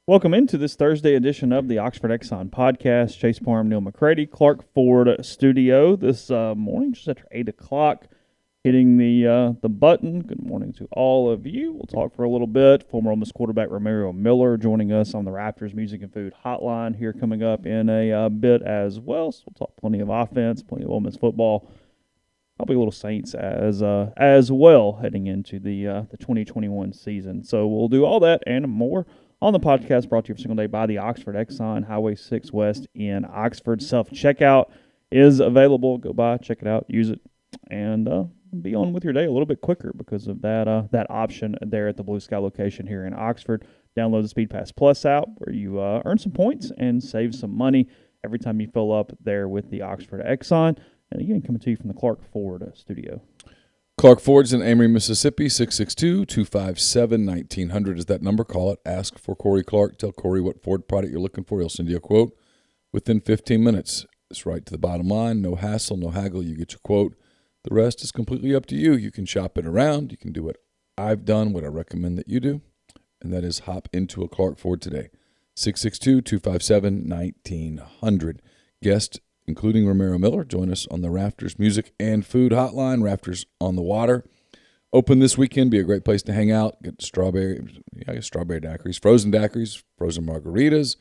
Welcome into this Thursday edition of the Oxford Exxon podcast. Chase Parham, Neal, McCready, Clark Ford studio this morning, just after 8 o'clock, hitting the button. Good morning to all of you. We'll talk for a little bit. Former Ole Miss quarterback Romaro Miller joining us on the Raptors Music and Food Hotline here coming up in a bit as well. So we'll talk plenty of offense, plenty of Ole Miss football. Probably a little Saints as well heading into the 2021 season. So we'll do all that and more on the podcast, brought to you every single day by the Oxford Exxon, Highway 6 West in Oxford. Self-checkout is available. Go by, check it out, use it, and be on with your day a little bit quicker because of that option there at the Blue Sky location here in Oxford. Download the Speed Pass Plus app where you earn some points and save some money every time you fill up there with the Oxford Exxon. And again, coming to you from the Clark Ford studio. Clark Ford's in Amory, Mississippi, 662-257-1900 is that number. Call it. Ask for Corey Clark. Tell Corey what Ford product you're looking for. He'll send you a quote within 15 minutes. It's right to the bottom line. No hassle, no haggle. You get your quote. The rest is completely up to you. You can shop it around. You can do what I've done, what I recommend that you do, and that is hop into a Clark Ford today. 662-257-1900. Guest including Romaro Miller, join us on the Rafters Music and Food Hotline. Rafters on the Water. Open this weekend. Be a great place to hang out. Get strawberry daiquiris, frozen margaritas,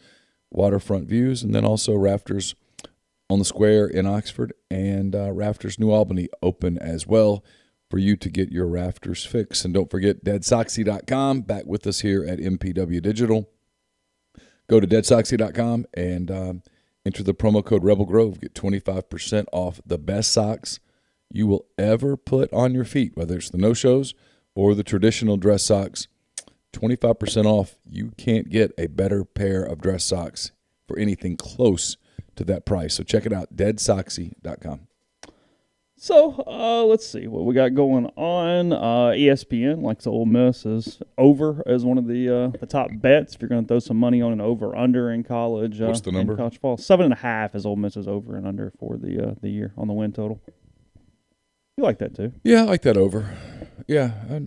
waterfront views, and then also Rafters on the Square in Oxford and Rafters New Albany open as well for you to get your Rafters fix. And don't forget deadsoxy.com, back with us here at MPW Digital. Go to deadsoxy.com and enter the promo code Rebel Grove. Get 25% off the best socks you will ever put on your feet, whether it's the no-shows or the traditional dress socks. 25% off. You can't get a better pair of dress socks for anything close to that price. So check it out, deadsoxy.com. So let's see what we got going on. ESPN likes Ole Miss is over as one of the top bets. If you're going to throw some money on an over/under in college, what's the number? In college football, 7.5 is Ole Miss is over and under for the year on the win total. You like that too? Yeah, I like that over. Yeah, I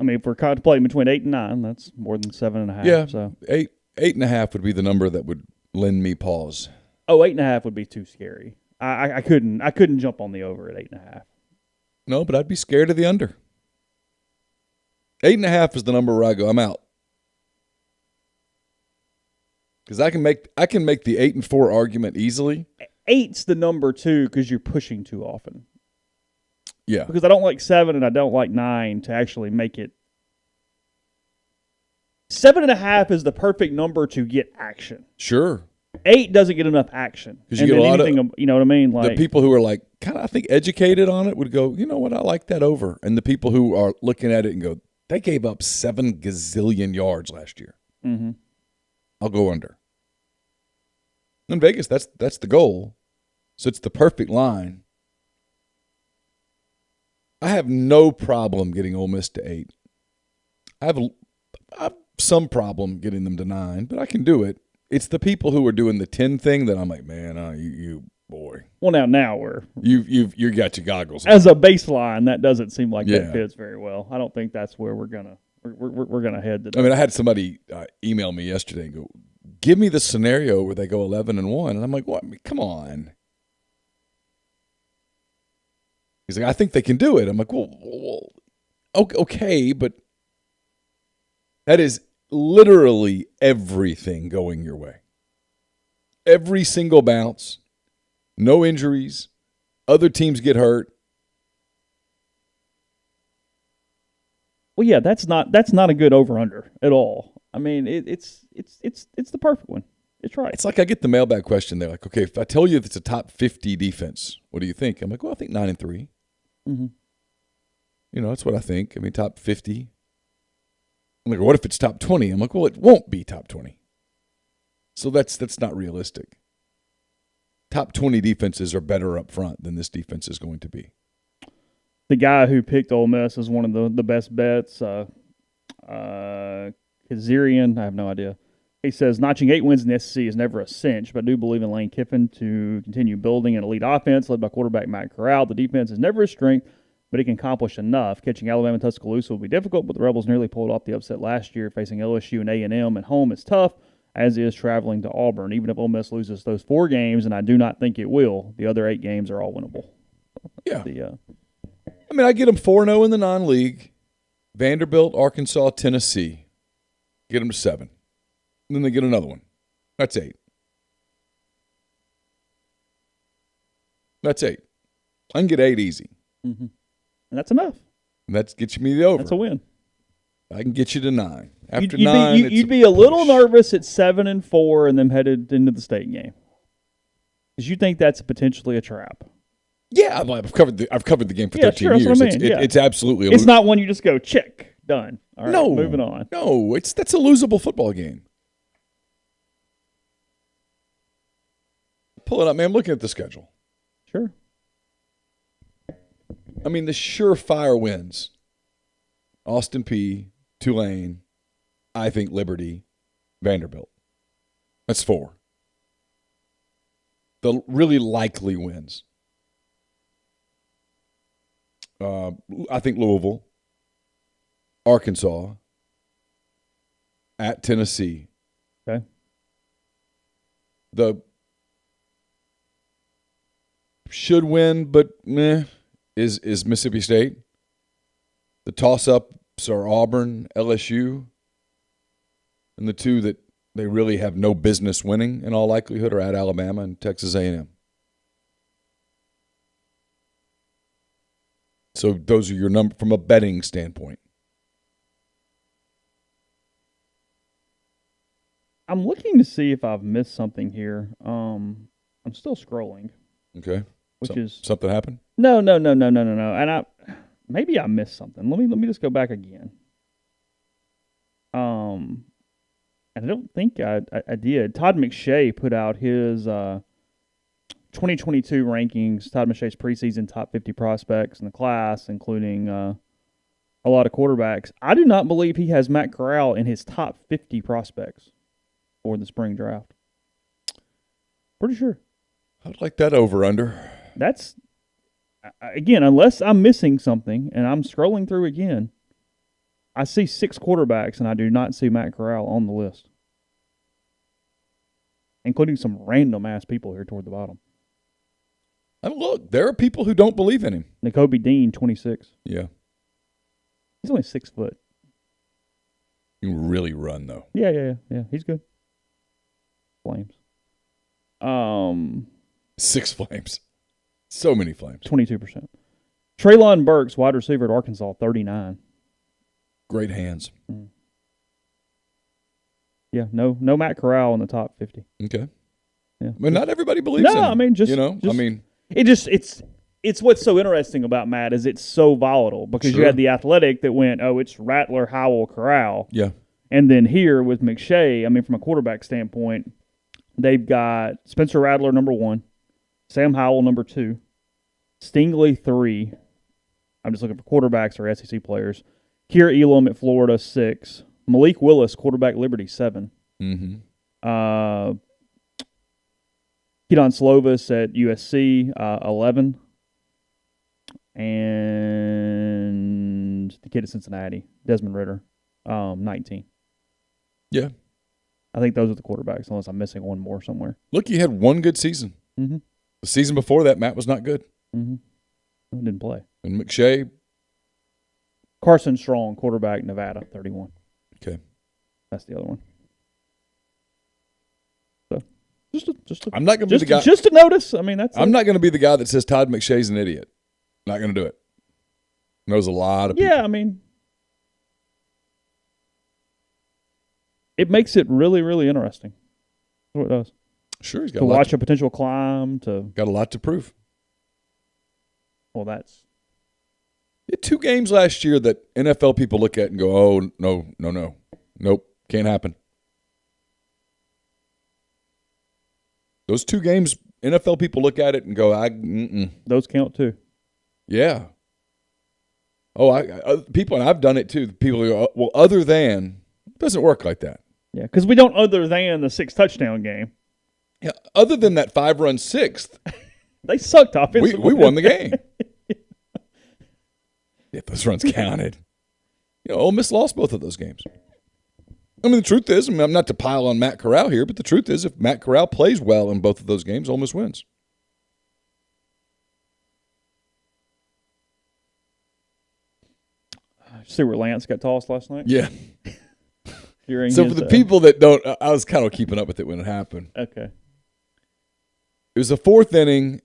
mean, if we're contemplating between 8 and 9, that's more than 7.5. Yeah, so 8.5 would be the number that would lend me pause. Oh, 8.5 would be too scary. I couldn't jump on the over at 8.5. No, but I'd be scared of the under. 8.5 is the number where I go, I'm out. Because I can make the 8-4 argument easily. 8's the number too because you're pushing too often. Yeah. Because I don't like 7 and I don't like 9 to actually make it. 7.5 is the perfect number to get action. Sure. 8 doesn't get enough action. Because you get a lot of, you know what I mean? Like, the people who are like, kind of, I think, educated on it would go, you know what, I like that over. And the people who are looking at it and go, they gave up 7 gazillion yards last year. Mm-hmm. I'll go under. In Vegas, that's the goal. So it's the perfect line. I have no problem getting Ole Miss to 8. I have some problem getting them to 9, but I can do it. It's the people who are doing the 10 thing that I'm like, man, you boy. Well, now we're you got your goggles on. As a baseline. That doesn't seem like Yeah. that fits very well. I don't think that's where we're gonna head today. I mean, I had somebody email me yesterday and go, "Give me the scenario where they go 11-1," and I'm like, "What? I mean, come on." He's like, "I think they can do it." I'm like, "Well, okay, but that is literally everything going your way. Every single bounce, no injuries, other teams get hurt." Well, yeah, that's not a good over/under at all. I mean, it's the perfect one. It's right. It's like I get the mailbag question. They're like, "Okay, if I tell you if it's a top 50 defense, what do you think?" I'm like, "Well, I think 9-3." Mm-hmm. You know, that's what I think. I mean, top 50. I'm like, what if it's top 20? I'm like, well, it won't be top 20. So that's not realistic. Top 20 defenses are better up front than this defense is going to be. The guy who picked Ole Miss as one of the best bets, Kazarian, I have no idea. He says, notching 8 wins in the SEC is never a cinch, but I do believe in Lane Kiffin to continue building an elite offense led by quarterback Matt Corral. The defense is never a strength, but he can accomplish enough. Catching Alabama and Tuscaloosa will be difficult, but the Rebels nearly pulled off the upset last year. Facing LSU and A&M at home is tough, as is traveling to Auburn. Even if Ole Miss loses those 4 games, and I do not think it will, the other 8 games are all winnable. Yeah. I mean, I get them 4-0 in the non-league. Vanderbilt, Arkansas, Tennessee. Get them to 7. And then they get another one. That's 8. That's 8. I can get 8 easy. Mm-hmm. And that's enough. And that gets me the over. That's a win. I can get you to 9. After you'd 9, you'd be a little nervous at 7-4 and then headed into the state game. Because you think that's potentially a trap. Yeah, I've covered the game for 13 years. That's what I mean. It's absolutely. It's not one you just go check, done. All right, no, moving on. No, that's a losable football game. Pull it up, man. I'm looking at the schedule. Sure. I mean, the surefire wins: Austin Peay, Tulane, I think Liberty, Vanderbilt. That's 4. The really likely wins. I think Louisville, Arkansas, at Tennessee. Okay. The should win, but meh, is Mississippi State. The toss-ups are Auburn, LSU, and the 2 that they really have no business winning in all likelihood are at Alabama and Texas A&M. So those are your number from a betting standpoint. I'm looking to see if I've missed something here. I'm still scrolling. Okay. Which is something happened? No. And maybe I missed something. Let me just go back again. And I don't think I did. Todd McShay put out his 2022 rankings, Todd McShay's preseason top 50 prospects in the class, including a lot of quarterbacks. I do not believe he has Matt Corral in his top 50 prospects for the spring draft. Pretty sure. I'd like that over-under. That's, again, unless I'm missing something and I'm scrolling through again, I see 6 quarterbacks and I do not see Matt Corral on the list, including some random-ass people here toward the bottom. I mean, look, there are people who don't believe in him. N'Kobe Dean, 26. Yeah. He's only 6 foot. You can really run, though. Yeah. He's good. Flames. 6 flames. So many flames. 22%. Treylon Burks, wide receiver at Arkansas, 39. Great hands. Mm. Yeah, no Matt Corral in the top 50. Okay. Yeah. I mean, not everybody believes in him. I mean, it's what's so interesting about Matt is it's so volatile because you had the Athletic that went, it's Rattler, Howell, Corral. Yeah. And then here with McShay, I mean, from a quarterback standpoint, they've got Spencer Rattler, number 1, Sam Howell, number 2, Stingley, 3. I'm just looking for quarterbacks or SEC players. Kier Elam at Florida, 6. Malik Willis, quarterback Liberty, 7. Mm-hmm. Keaton Slovis at USC, 11. And the kid at Cincinnati, Desmond Ridder, 19. Yeah. I think those are the quarterbacks, unless I'm missing one more somewhere. Look, you had one good season. Mm-hmm. The season before that, Matt was not good. Mm-hmm. Didn't play. And McShay. Carson Strong, quarterback, Nevada, 31. Okay. That's the other one. So, I'm not going to be the guy. Just to notice. I mean, I'm not going to be the guy that says Todd McShay's an idiot. Not going to do it. Knows a lot of people. Yeah, I mean, it makes it really, really interesting. That's what it does. Sure, he's got to watch a potential climb. Got a lot to prove. Well, that's. He had 2 games last year that NFL people look at and go, oh, no. Nope, can't happen. Those 2 games, NFL people look at it and go, Those count too. Yeah. Oh, people, and I've done it too. People go, well, other than, it doesn't work like that. Yeah, because we don't other than the 6 touchdown game. Yeah, other than that 5-run 6th. They sucked offensively. We won the game. if those runs counted. Ole Miss lost both of those games. I mean, the truth is, I'm not to pile on Matt Corral here, but the truth is, if Matt Corral plays well in both of those games, Ole Miss wins. See where Lance got tossed last night? Yeah. So for the people that don't, I was kind of keeping up with it when it happened. Okay. It was the fourth inning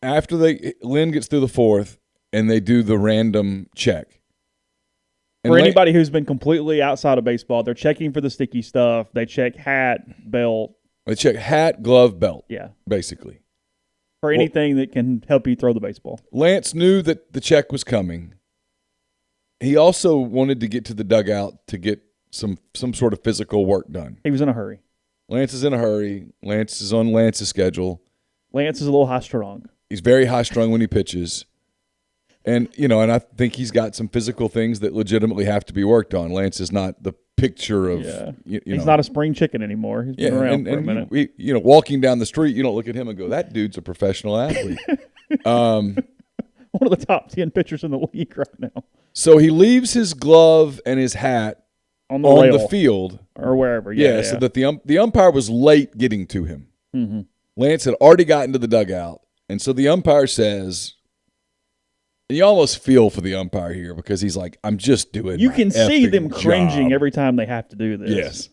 after Lynn gets through the fourth, and they do the random check. And for anybody who's been completely outside of baseball, they're checking for the sticky stuff. They check hat, belt. They check hat, glove, belt. Yeah. Basically. For anything that can help you throw the baseball. Lance knew that the check was coming. He also wanted to get to the dugout to get some sort of physical work done. He was in a hurry. Lance is in a hurry. Lance is on Lance's schedule. Lance is a little high-strung. He's very high-strung when he pitches. And, and I think he's got some physical things that legitimately have to be worked on. Lance is not the picture of, He's not a spring chicken anymore. He's been around for a minute. Walking down the street, you don't look at him and go, that dude's a professional athlete. One of the top 10 pitchers in the league right now. So he leaves his glove and his hat on the field. Or wherever. So that the umpire was late getting to him. Mm-hmm. Lance had already gotten to the dugout. And so the umpire says, and you almost feel for the umpire here because he's like, I'm just doing You my can see them effing cringing job. every time they have to do this. Yes.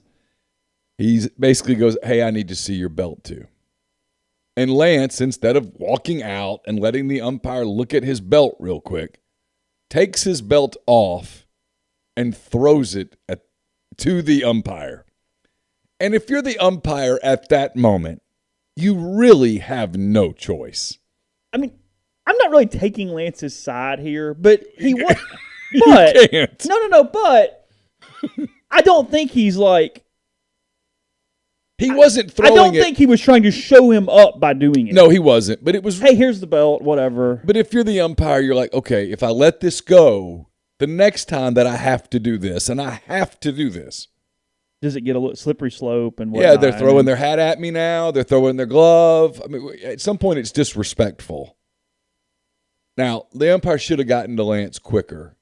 He basically goes, hey, I need to see your belt too. And Lance, instead of walking out and letting the umpire look at his belt real quick, takes his belt off and throws it to the umpire. And if you're the umpire at that moment, you really have no choice. I mean, I'm not really taking Lance's side here, but he was. You But can't. No. But I don't think he's like. He wasn't throwing it. I don't think he was trying to show him up by doing it. No, he wasn't. But it was. Hey, here's the belt, whatever. But if you're the umpire, you're like, okay, if I let this go, the next time that I have to do this, and I have to do this. Does it get a little slippery slope and whatnot? Yeah, they're throwing their hat at me now. They're throwing their glove. I mean, at some point, it's disrespectful. Now, the umpire should have gotten to Lance quicker.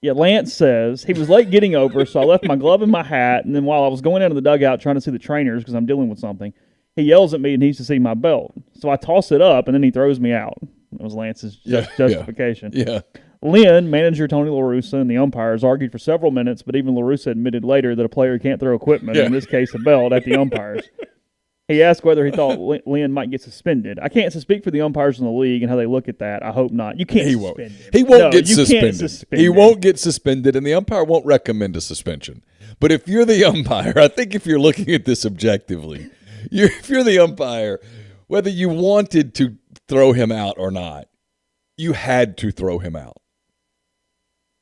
Yeah, Lance says he was late getting over, so I left my glove and my hat, and then while I was going into the dugout trying to see the trainers because I'm dealing with something, he yells at me and needs to see my belt. So I toss it up, and then he throws me out. That was Lance's justification. Yeah. Lynn, manager Tony La Russa, and the umpires argued for several minutes, but even La Russa admitted later that a player can't throw equipment, in this case a belt, at the umpires. He asked whether he thought Lynn might get suspended. I can't speak for the umpires in the league and how they look at that. I hope not. You can't suspend him. He won't get you suspended. Can't suspend he him. won't get suspended, and the umpire won't recommend a suspension. But if you're the umpire, I think if you're looking at this objectively, if you're the umpire, whether you wanted to throw him out or not, you had to throw him out.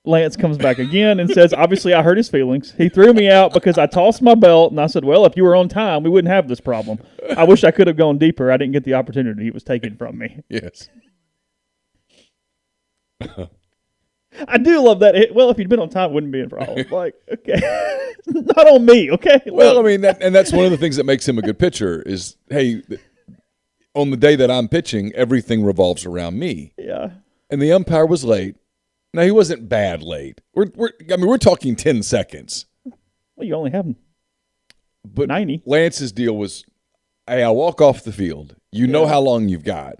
Lance comes back again and says, obviously I hurt his feelings. He threw me out because I tossed my belt, and I said, well, if you were on time, we wouldn't have this problem. I wish I could have gone deeper. I didn't get the opportunity. It was taken from me. Yes. I do love that. Well, if you'd been on time, it wouldn't be a problem. Like, okay. Not on me, okay? Well, I mean, that's one of the things that makes him a good pitcher is, hey, on the day that I'm pitching, everything revolves around me. Yeah. And the umpire was late. Now, he wasn't bad late. We're talking 10 seconds. Well, you only have But 90. Lance's deal was, hey, I'll walk off the field. You know how long you've got.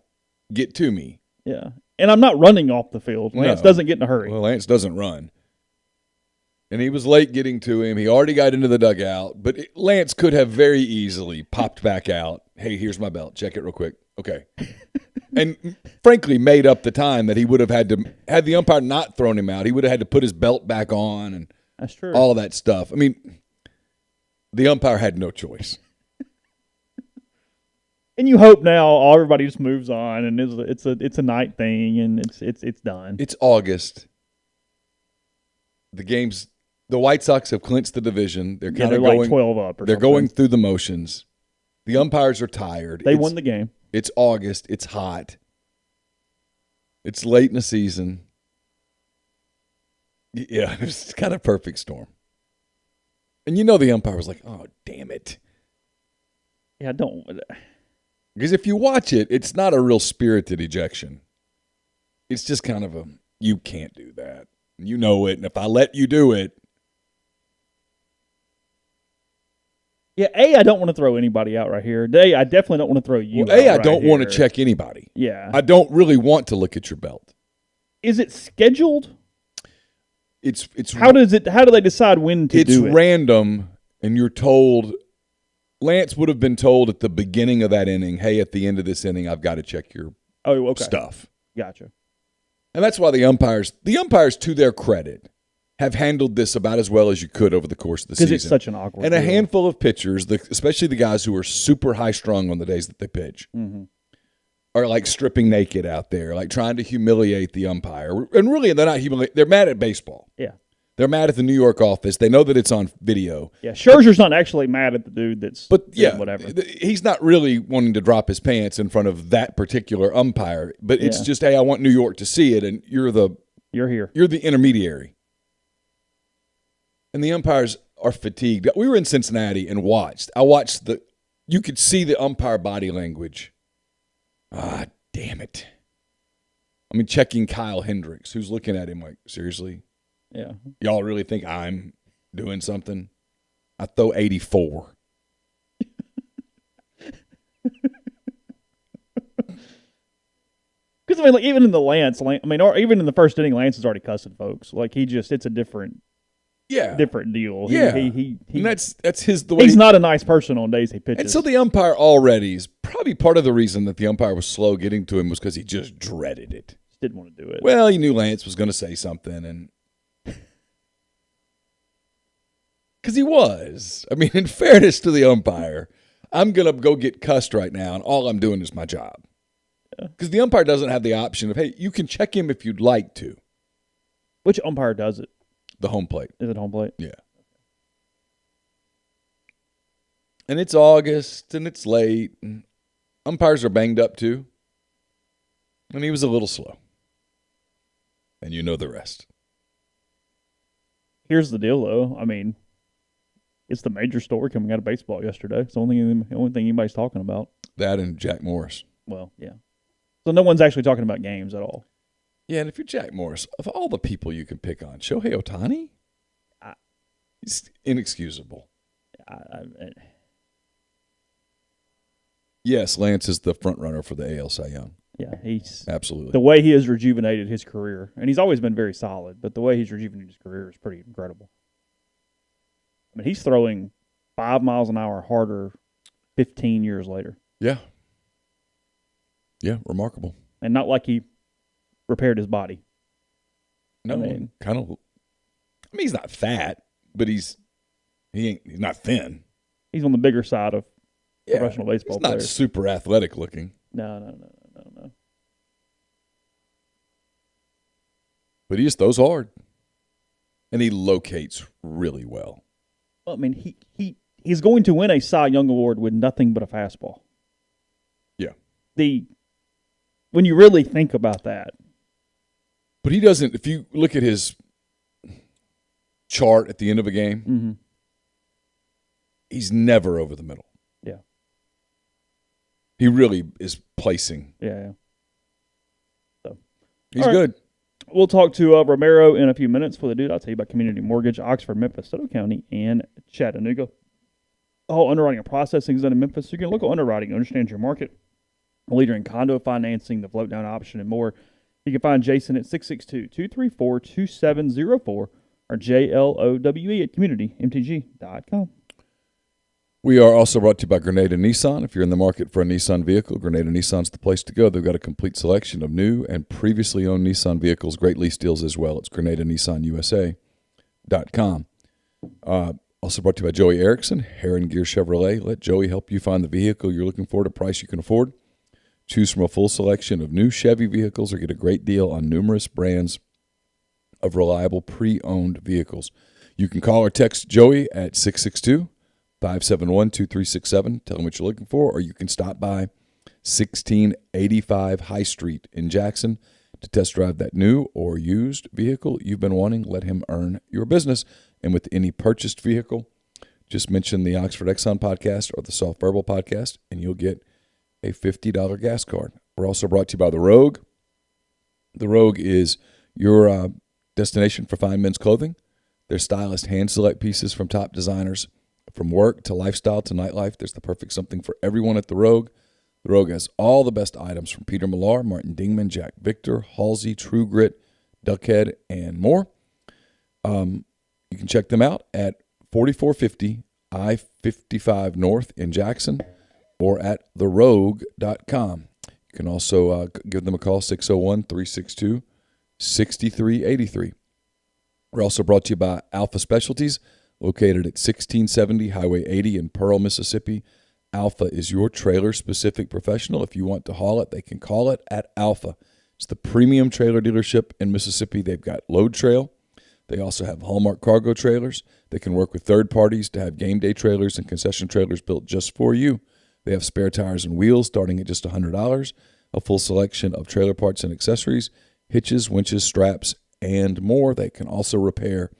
Get to me. Yeah. And I'm not running off the field. Lance doesn't get in a hurry. Well, Lance doesn't run. And he was late getting to him. He already got into the dugout. But Lance could have very easily popped back out. Hey, here's my belt. Check it real quick. Okay. And frankly, made up the time that he would have had the umpire not thrown him out, he would have had to put his belt back on and That's true. all of that stuff. I mean, the umpire had no choice. And you hope now everybody just moves on, and it's a night thing, and it's done. It's August. The White Sox have clinched the division. They're kind of going like 12 up. They're going through the motions. The umpires are tired. They won the game. It's August. It's hot. It's late in the season. Yeah, it's kind of perfect storm. And the umpire was like, oh, damn it. Yeah, don't. Because if you watch it, it's not a real spirited ejection. It's just kind of you can't do that. You know it, and if I let you do it. Yeah, I don't want to throw anybody out right here. I definitely don't want to throw you out I don't want to check anybody. Yeah. I don't really want to look at your belt. Is it scheduled? It's how do they decide when to do it? It's random, and you're told. Lance would have been told at the beginning of that inning, hey, at the end of this inning, I've got to check your stuff. Gotcha. And that's why the umpires, to their credit, have handled this about as well as you could over the course of the season. Because it's such an awkward And a handful of pitchers, especially the guys who are super high-strung on the days that they pitch, are like stripping naked out there, like trying to humiliate the umpire. And really, they're not humiliating. They're mad at baseball. Yeah. They're mad at the New York office. They know that it's on video. Yeah, Scherzer's not actually mad at the dude that's whatever. He's not really wanting to drop his pants in front of that particular umpire. But it's just, hey, I want New York to see it, and you're here. You're the intermediary. And the umpires are fatigued. We were in Cincinnati and watched. You could see the umpire body language. Ah, damn it. I mean, checking Kyle Hendricks, who's looking at him like, seriously? Yeah. Y'all really think I'm doing something? I throw 84. Because, I mean, like, even in the Lance, or even in the first inning, Lance is already cussing folks. Like, it's a different deal. Yeah. And that's the way. He's not a nice person on days he pitches. And so the umpire already is probably part of the reason that the umpire was slow getting to him was because he just dreaded it. Just didn't want to do it. Well, he knew Lance was going to say something, and because he was. I mean, in fairness to the umpire, I'm going to go get cussed right now, and all I'm doing is my job. Because the umpire doesn't have the option of, hey, you can check him if you'd like to. Which umpire does it? The home plate. Is it home plate? Yeah. And it's August, and it's late, and umpires are banged up too. And he was a little slow. And you know the rest. Here's the deal, though. I mean, it's the major story coming out of baseball yesterday. It's the only thing anybody's talking about. That and Jack Morris. Well, yeah. So no one's actually talking about games at all. Yeah, and if you're Jack Morris, of all the people you can pick on, Shohei Ohtani? He's inexcusable. Yes, Lance is the front runner for the AL Cy Young. Yeah, he's absolutely the way he has rejuvenated his career, and he's always been very solid. But the way he's rejuvenated his career is pretty incredible. I mean, he's throwing 5 miles an hour harder 15 years later. Yeah, remarkable. And not like he repaired his body. No, kind of. I mean, he's not fat, but he's not thin. He's on the bigger side of professional baseball players. He's not super athletic looking. No. But he just throws hard, and he locates really well. Well, I mean, he's going to win a Cy Young Award with nothing but a fastball. Yeah. When you really think about that. But he doesn't, if you look at his chart at the end of a game, he's never over the middle. Yeah. He really is placing. Yeah. So he's good. We'll talk to Romaro in a few minutes. For the dude, I'll tell you about Community Mortgage, Oxford, Memphis, Stoughton County, and Chattanooga. All underwriting and processing is done in Memphis. You can look at underwriting, understand your market. A leader in condo financing, the float down option, and more. You can find Jason at 662-234-2704 or JLOWE at communitymtg.com. We are also brought to you by Grenada Nissan. If you're in the market for a Nissan vehicle, Grenada Nissan's the place to go. They've got a complete selection of new and previously owned Nissan vehicles, great lease deals as well. It's GrenadaNissanUSA.com. Also brought to you by Joey Erickson, Heron Gear Chevrolet. Let Joey help you find the vehicle you're looking for at a price you can afford. Choose from a full selection of new Chevy vehicles or get a great deal on numerous brands of reliable pre-owned vehicles. You can call or text Joey at 662-571-2367. Tell him what you're looking for, or you can stop by 1685 High Street in Jackson to test drive that new or used vehicle you've been wanting. Let him earn your business. And with any purchased vehicle, just mention the Oxford Exxon podcast or the Soft Verbal podcast, and you'll get a $50 gas card. We're also brought to you by the Rogue. The Rogue is your destination for fine men's clothing. Their stylists hand-select pieces from top designers. From work to lifestyle to nightlife, there's the perfect something for everyone at The Rogue. The Rogue has all the best items from Peter Millar, Martin Dingman, Jack Victor, Halsey, True Grit, Duckhead, and more. You can check them out at 4450 I-55 North in Jackson or at therogue.com. You can also give them a call, 601-362-6383. We're also brought to you by Alpha Specialties, located at 1670 Highway 80 in Pearl, Mississippi. Alpha is your trailer-specific professional. If you want to haul it, they can call it at Alpha. It's the premium trailer dealership in Mississippi. They've got Load Trail. They also have Hallmark cargo trailers. They can work with third parties to have game day trailers and concession trailers built just for you. They have spare tires and wheels starting at just $100, a full selection of trailer parts and accessories, hitches, winches, straps, and more. They can also repair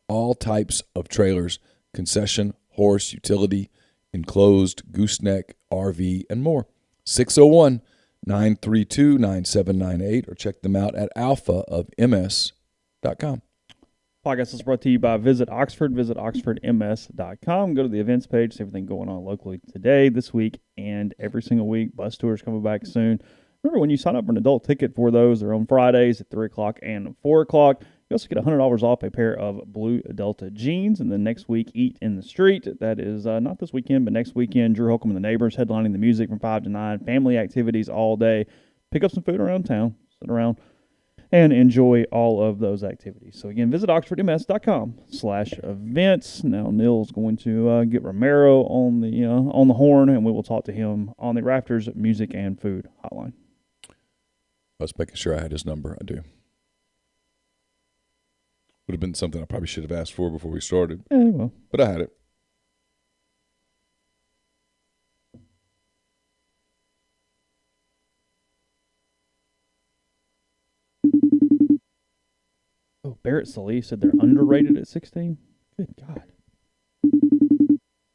all types of trailers, concession, horse, utility, enclosed, gooseneck, RV, and more. 601-932-9798 or check them out at alphaofms.com. Podcast is brought to you by Visit Oxford. Visit oxfordms.com. Go to the events page, see everything going on locally today, this week, and every single week. Bus tours coming back soon. Remember, when you sign up for an adult ticket for those, they're on Fridays at 3 o'clock and 4 o'clock. You also get $100 off a pair of blue Delta jeans. And then next week, Eat in the Street. That is not this weekend, but next weekend. Drew Holcomb and the Neighbors headlining the music from 5 to 9. Family activities all day. Pick up some food around town. Sit around and enjoy all of those activities. So again, visit oxfordms.com/events. Now Neal's going to get Romaro on the horn, and we will talk to him on the Rafters Music and Food Hotline. I was making sure I had his number. I do. Would have been something I probably should have asked for before we started. Yeah, well. But I had it. Oh, Barrett Sallee said they're underrated at 16. Good God.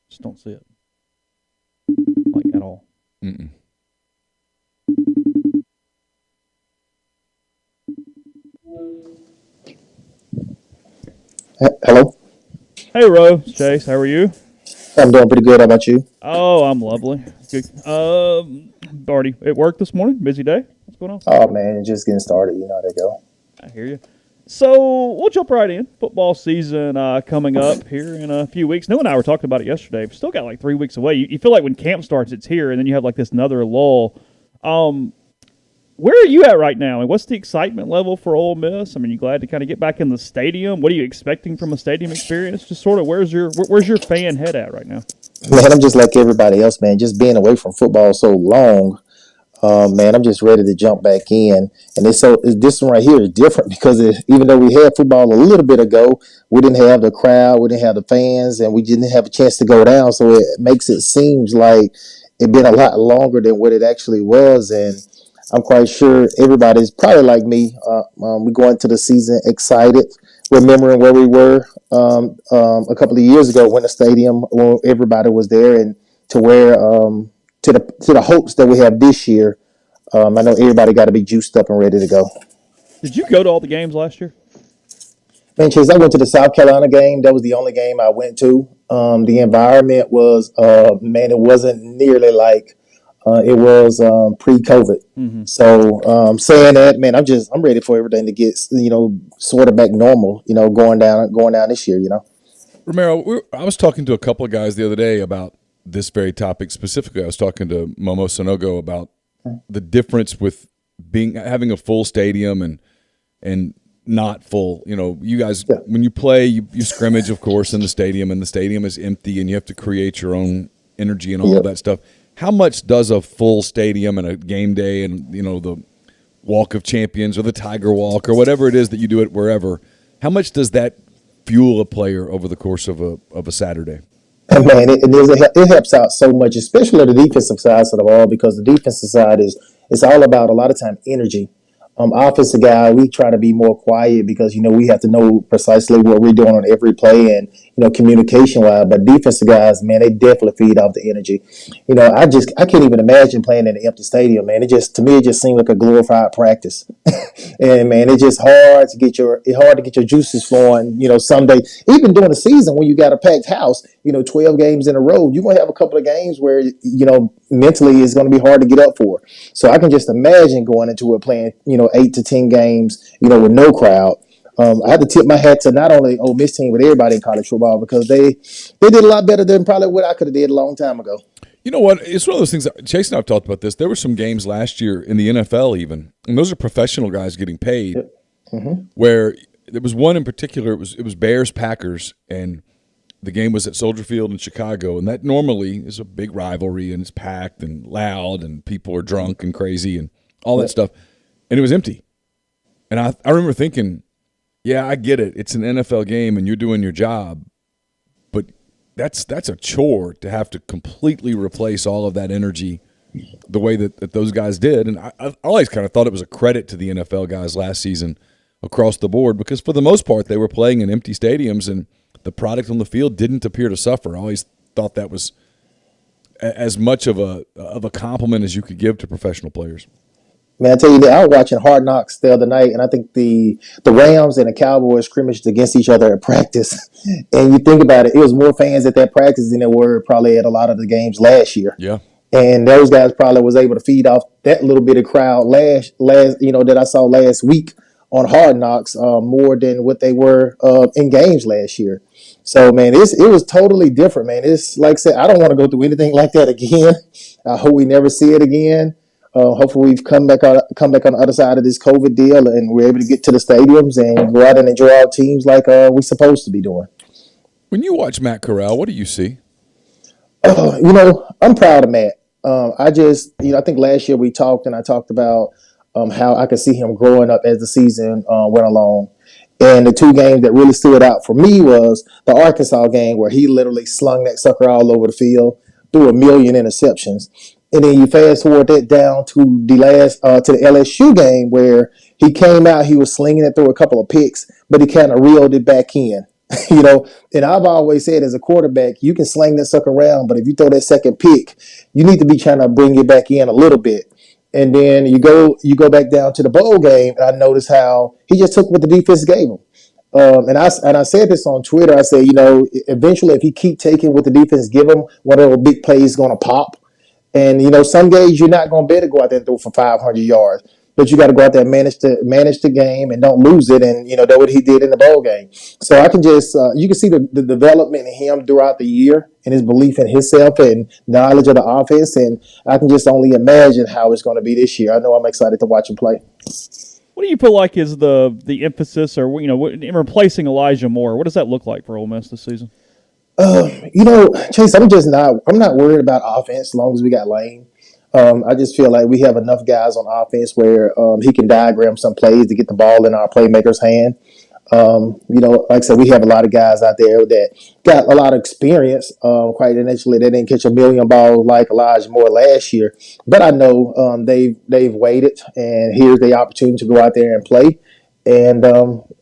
Just don't see it. Like, at all. Mm-mm. Hello? Hey, Ro. Chase, how are you? I'm doing pretty good. How about you? Oh, I'm lovely. Good. Already at work this morning. Busy day. What's going on? Oh, man, just getting started. You know how they go. I hear you. So we'll jump right in. Football season coming up here in a few weeks. Neal and I were talking about it yesterday. We've still got like 3 weeks away. You feel like when camp starts, it's here, and then you have like this another lull. Where are you at right now, and what's the excitement level for Ole Miss? I mean, you glad to kind of get back in the stadium? What are you expecting from a stadium experience? Just sort of where's your fan head at right now? Man, I'm just like everybody else, man. Just being away from football so long, man, I'm just ready to jump back in. And this one right here is different because even though we had football a little bit ago, we didn't have the crowd, we didn't have the fans, and we didn't have a chance to go down. So it makes it seem like it's been a lot longer than what it actually was. And I'm quite sure everybody's probably like me. We go into the season excited, remembering where we were a couple of years ago when the stadium, when everybody was there, and to where to the hopes that we have this year. I know everybody got to be juiced up and ready to go. Did you go to all the games last year? Man, Chase, I went to the South Carolina game. That was the only game I went to. The environment was, man, it wasn't nearly like it was pre-COVID. Mm-hmm. So saying that, man, I'm ready for everything to get sort of back normal. Going down this year. Romaro, I was talking to a couple of guys the other day about this very topic specifically. I was talking to Momo Sonogo about the difference with having a full stadium and not full. You guys, when you play, you scrimmage, of course, in the stadium, and the stadium is empty, and you have to create your own energy and all of that stuff. How much does a full stadium and a game day and the Walk of Champions or the Tiger Walk or whatever it is that you do it wherever, how much does that fuel a player over the course of a Saturday? And man, it helps out so much, especially the defensive side of the ball, because the defensive side it's all about a lot of time energy. Offensive guy, we try to be more quiet because we have to know precisely what we're doing on every play, and communication wise. But defensive guys, man, they definitely feed off the energy. I can't even imagine playing in an empty stadium, man. To me, it just seemed like a glorified practice. And man, it's just hard to get your juices flowing. Someday, even during the season when you got a packed house, 12 games in a row, you're gonna have a couple of games where mentally it's gonna be hard to get up for. So I can just imagine going into it playing 8 to 10 games with no crowd. I had to tip my hat to not only Ole Miss team but everybody in college football, because they did a lot better than probably what I could have did a long time ago. You know what? It's one of those things. Chase and I have talked about this. There were some games last year in the NFL, even, and those are professional guys getting paid. Mm-hmm. Where there was one in particular. It was Bears Packers, and the game was at Soldier Field in Chicago, and that normally is a big rivalry, and it's packed and loud, and people are drunk and crazy and all that stuff, and it was empty. And I remember thinking, yeah, I get it. It's an NFL game, and you're doing your job, but that's a chore to have to completely replace all of that energy the way that those guys did. And I always kind of thought it was a credit to the NFL guys last season across the board, because for the most part they were playing in empty stadiums and the product on the field didn't appear to suffer. I always thought that was as much of a compliment as you could give to professional players. Man, I tell you that I was watching Hard Knocks the other night, and I think the Rams and the Cowboys scrimmaged against each other at practice. And you think about it, it was more fans at that practice than there were probably at a lot of the games last year. Yeah. And those guys probably was able to feed off that little bit of crowd last that I saw last week on Hard Knocks more than what they were in games last year. So, man, it was totally different, man. It's like I said, I don't want to go through anything like that again. I hope we never see it again. Hopefully we've come back on the other side of this COVID deal, and we're able to get to the stadiums and go out and enjoy our teams like we're supposed to be doing. When you watch Matt Corral, what do you see? I'm proud of Matt. I think last year we talked, and I talked about how I could see him growing up as the season went along. And the two games that really stood out for me was the Arkansas game, where he literally slung that sucker all over the field, threw 1 million interceptions. And then you fast forward that down to the LSU game, where he came out, he was slinging it through a couple of picks, but he kind of reeled it back in. And I've always said, as a quarterback, you can sling that sucker around, but if you throw that second pick, you need to be trying to bring it back in a little bit. And then you go back down to the bowl game, and I noticed how he just took what the defense gave him. And I said this on Twitter. I said, eventually, if he keep taking what the defense give him, one of those big plays is going to pop. And some games you're not going to be able to go out there and throw for 500 yards, but you got to go out there and manage the game and don't lose it. And that's what he did in the bowl game. So I can just you can see the development in him throughout the year and his belief in himself and knowledge of the offense. And I can just only imagine how it's going to be this year. I know I'm excited to watch him play. What do you feel like is the emphasis, or in replacing Elijah Moore? What does that look like for Ole Miss this season? Chase, I'm not worried about offense as long as we got Lane. I just feel like we have enough guys on offense where he can diagram some plays to get the ball in our playmaker's hand. Like I said, we have a lot of guys out there that got a lot of experience. Quite initially, they didn't catch 1 million balls like Elijah Moore last year, but I know they've waited, and here's the opportunity to go out there and play. And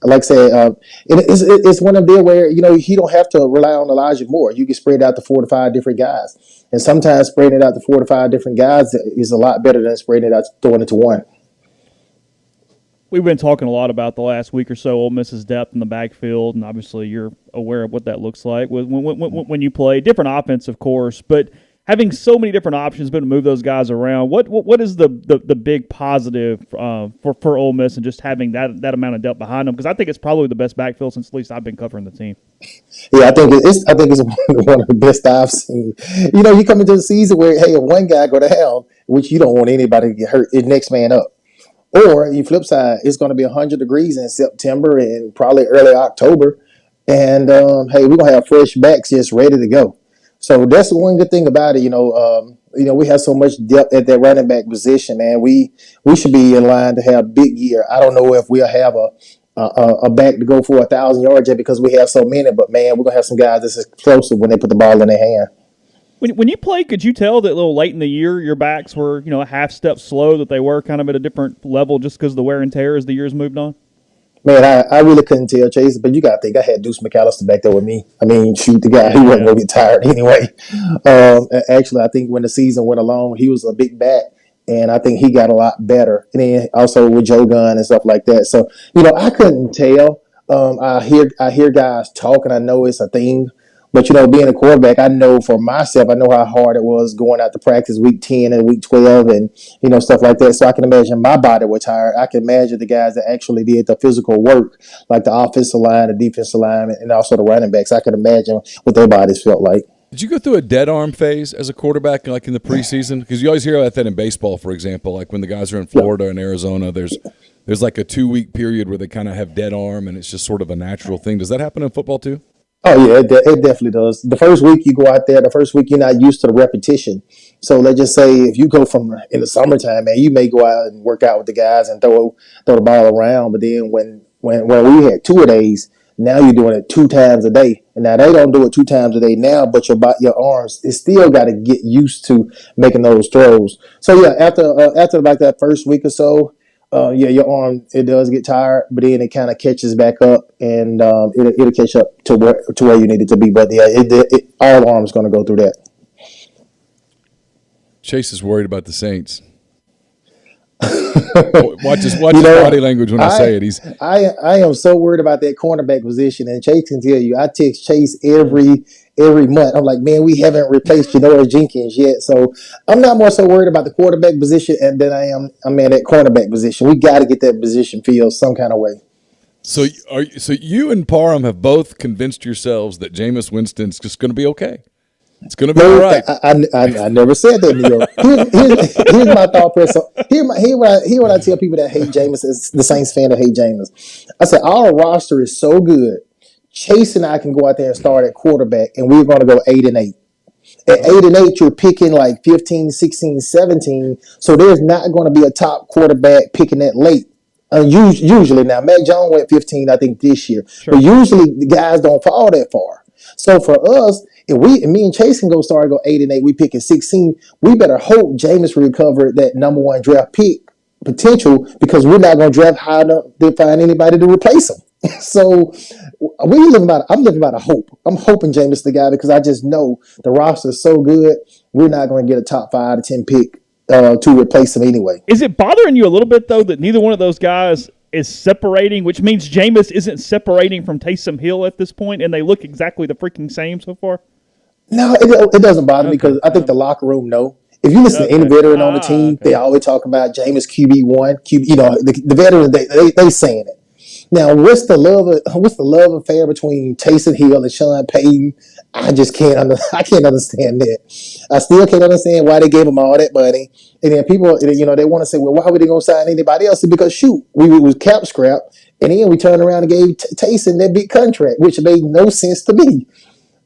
like I said, it's one of them where you don't have to rely on Elijah Moore. You can spread out to 4 to 5 different guys, and sometimes spreading it out to 4 to 5 different guys is a lot better than spreading it out, throwing it to one. We've been talking a lot about the last week or so Ole Miss's depth in the backfield, and obviously you're aware of what that looks like when you play different offense, of course. But having so many different options, been to move those guys around, what is the big positive for Ole Miss and just having that amount of depth behind them? Because I think it's probably the best backfield since at least I've been covering the team. Yeah, I think it's one of the best I've seen. You come into the season where, hey, if one guy go down, which you don't want anybody to get hurt, the next man up. Or the flip side, it's going to be 100 degrees in September and probably early October. And, hey, we're going to have fresh backs just ready to go. So that's one good thing about it. We have so much depth at that running back position, man. We should be in line to have a big year. I don't know if we'll have a back to go for 1,000 yards yet because we have so many. But, man, we're going to have some guys that's explosive when they put the ball in their hand. When you played, could you tell that a little late in the year your backs were, a half step slow, that they were kind of at a different level just because of the wear and tear as the years moved on? Man, I really couldn't tell Chase, but you got to think I had Deuce McAllister back there with me. I mean, shoot, the guy, he wasn't going to get tired anyway. Actually, I think when the season went along, he was a big bat, and I think he got a lot better. And then also with Joe Gunn and stuff like that. So, I couldn't tell. I hear guys talk, and I know it's a thing. But, being a quarterback, I know for myself, I know how hard it was going out to practice week 10 and week 12 and, stuff like that. So I can imagine my body was tired. I can imagine the guys that actually did the physical work, like the offensive line, the defensive line, and also the running backs. I can imagine what their bodies felt like. Did you go through a dead arm phase as a quarterback, like in the preseason? Because you always hear about that in baseball, for example, like when the guys are in Florida and Arizona, there's like a 2-week period where they kind of have dead arm, and it's just sort of a natural thing. Does that happen in football too? Oh, yeah, it definitely does. The first week you go out there, the first week you're not used to the repetition. So let's just say if you go from in the summertime, man, you may go out and work out with the guys and throw the ball around. But then when we had 2-a-days, now you're doing it 2 times a day. And now they don't do it 2 times a day now, but your arms, it's still got to get used to making those throws. So, yeah, after like that first week or so, your arm, it does get tired, but then it kind of catches back up, and it'll catch up to where you need it to be. But yeah, all arms going to go through that. Chase is worried about the Saints. Watch his body language when I say it. I am so worried about that cornerback position, and Chase can tell you. I text Chase every month. I'm like, man, we haven't replaced Janoris Jenkins yet, so I'm not more so worried about the quarterback position than I am that cornerback position. We got to get that position filled some kind of way. So you and Parham have both convinced yourselves that Jameis Winston's just going to be okay. It's going to be all right. I never said that, Neal. Here's my thought process. Here what I tell people that hate Jameis, is the Saints fan that hate Jameis. I said, our roster is so good. Chase and I can go out there and start at quarterback, and we're going to go 8-8. At 8-8, you're picking like 15, 16, 17. So there's not going to be a top quarterback picking that late. Usually now, Mac Jones went 15, I think, this year. Sure. But usually the guys don't fall that far. So for us, if me and Chase can go 8-8, we pick at 16. We better hope Jameis recover that number 1 draft pick potential, because we're not going to draft high enough to find anybody to replace him. So I'm living by a hope. I'm hoping Jameis the guy, because I just know the roster is so good. We're not going to get a top 5 to 10 pick to replace him anyway. Is it bothering you a little bit though that neither one of those guys is separating, which means Jameis isn't separating from Taysom Hill at this point, and they look exactly the freaking same so far? No, it doesn't bother me, because I think the locker room know. If you listen to any veteran on the team, they always talk about Jameis QB1. The veterans, they saying it. Now, what's the love affair between Taysom Hill and Sean Payton? I just can't understand that. I still can't understand why they gave him all that money. And then people, they want to say, well, why would they going to sign anybody else? Because shoot, we was cap scrap, and then we turned around and gave Taysom that big contract, which made no sense to me.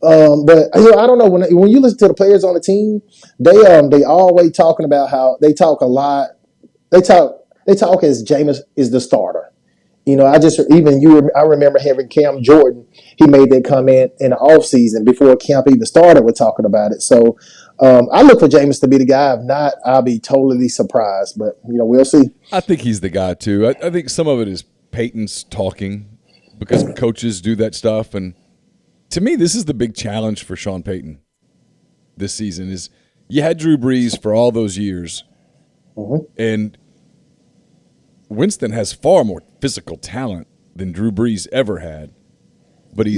But I don't know, when you listen to the players on the team, they always talking about how they talk a lot. They talk as Jameis is the starter. I remember having Cam Jordan. He made that comment in the offseason before camp even started. We're talking about it. So I look for Jameis to be the guy. If not, I'll be totally surprised. But we'll see. I think he's the guy too. I think some of it is Peyton's talking, because coaches do that stuff. And to me, this is the big challenge for Sean Payton this season. Is you had Drew Brees for all those years, and Winston has far more physical talent than Drew Brees ever had, but he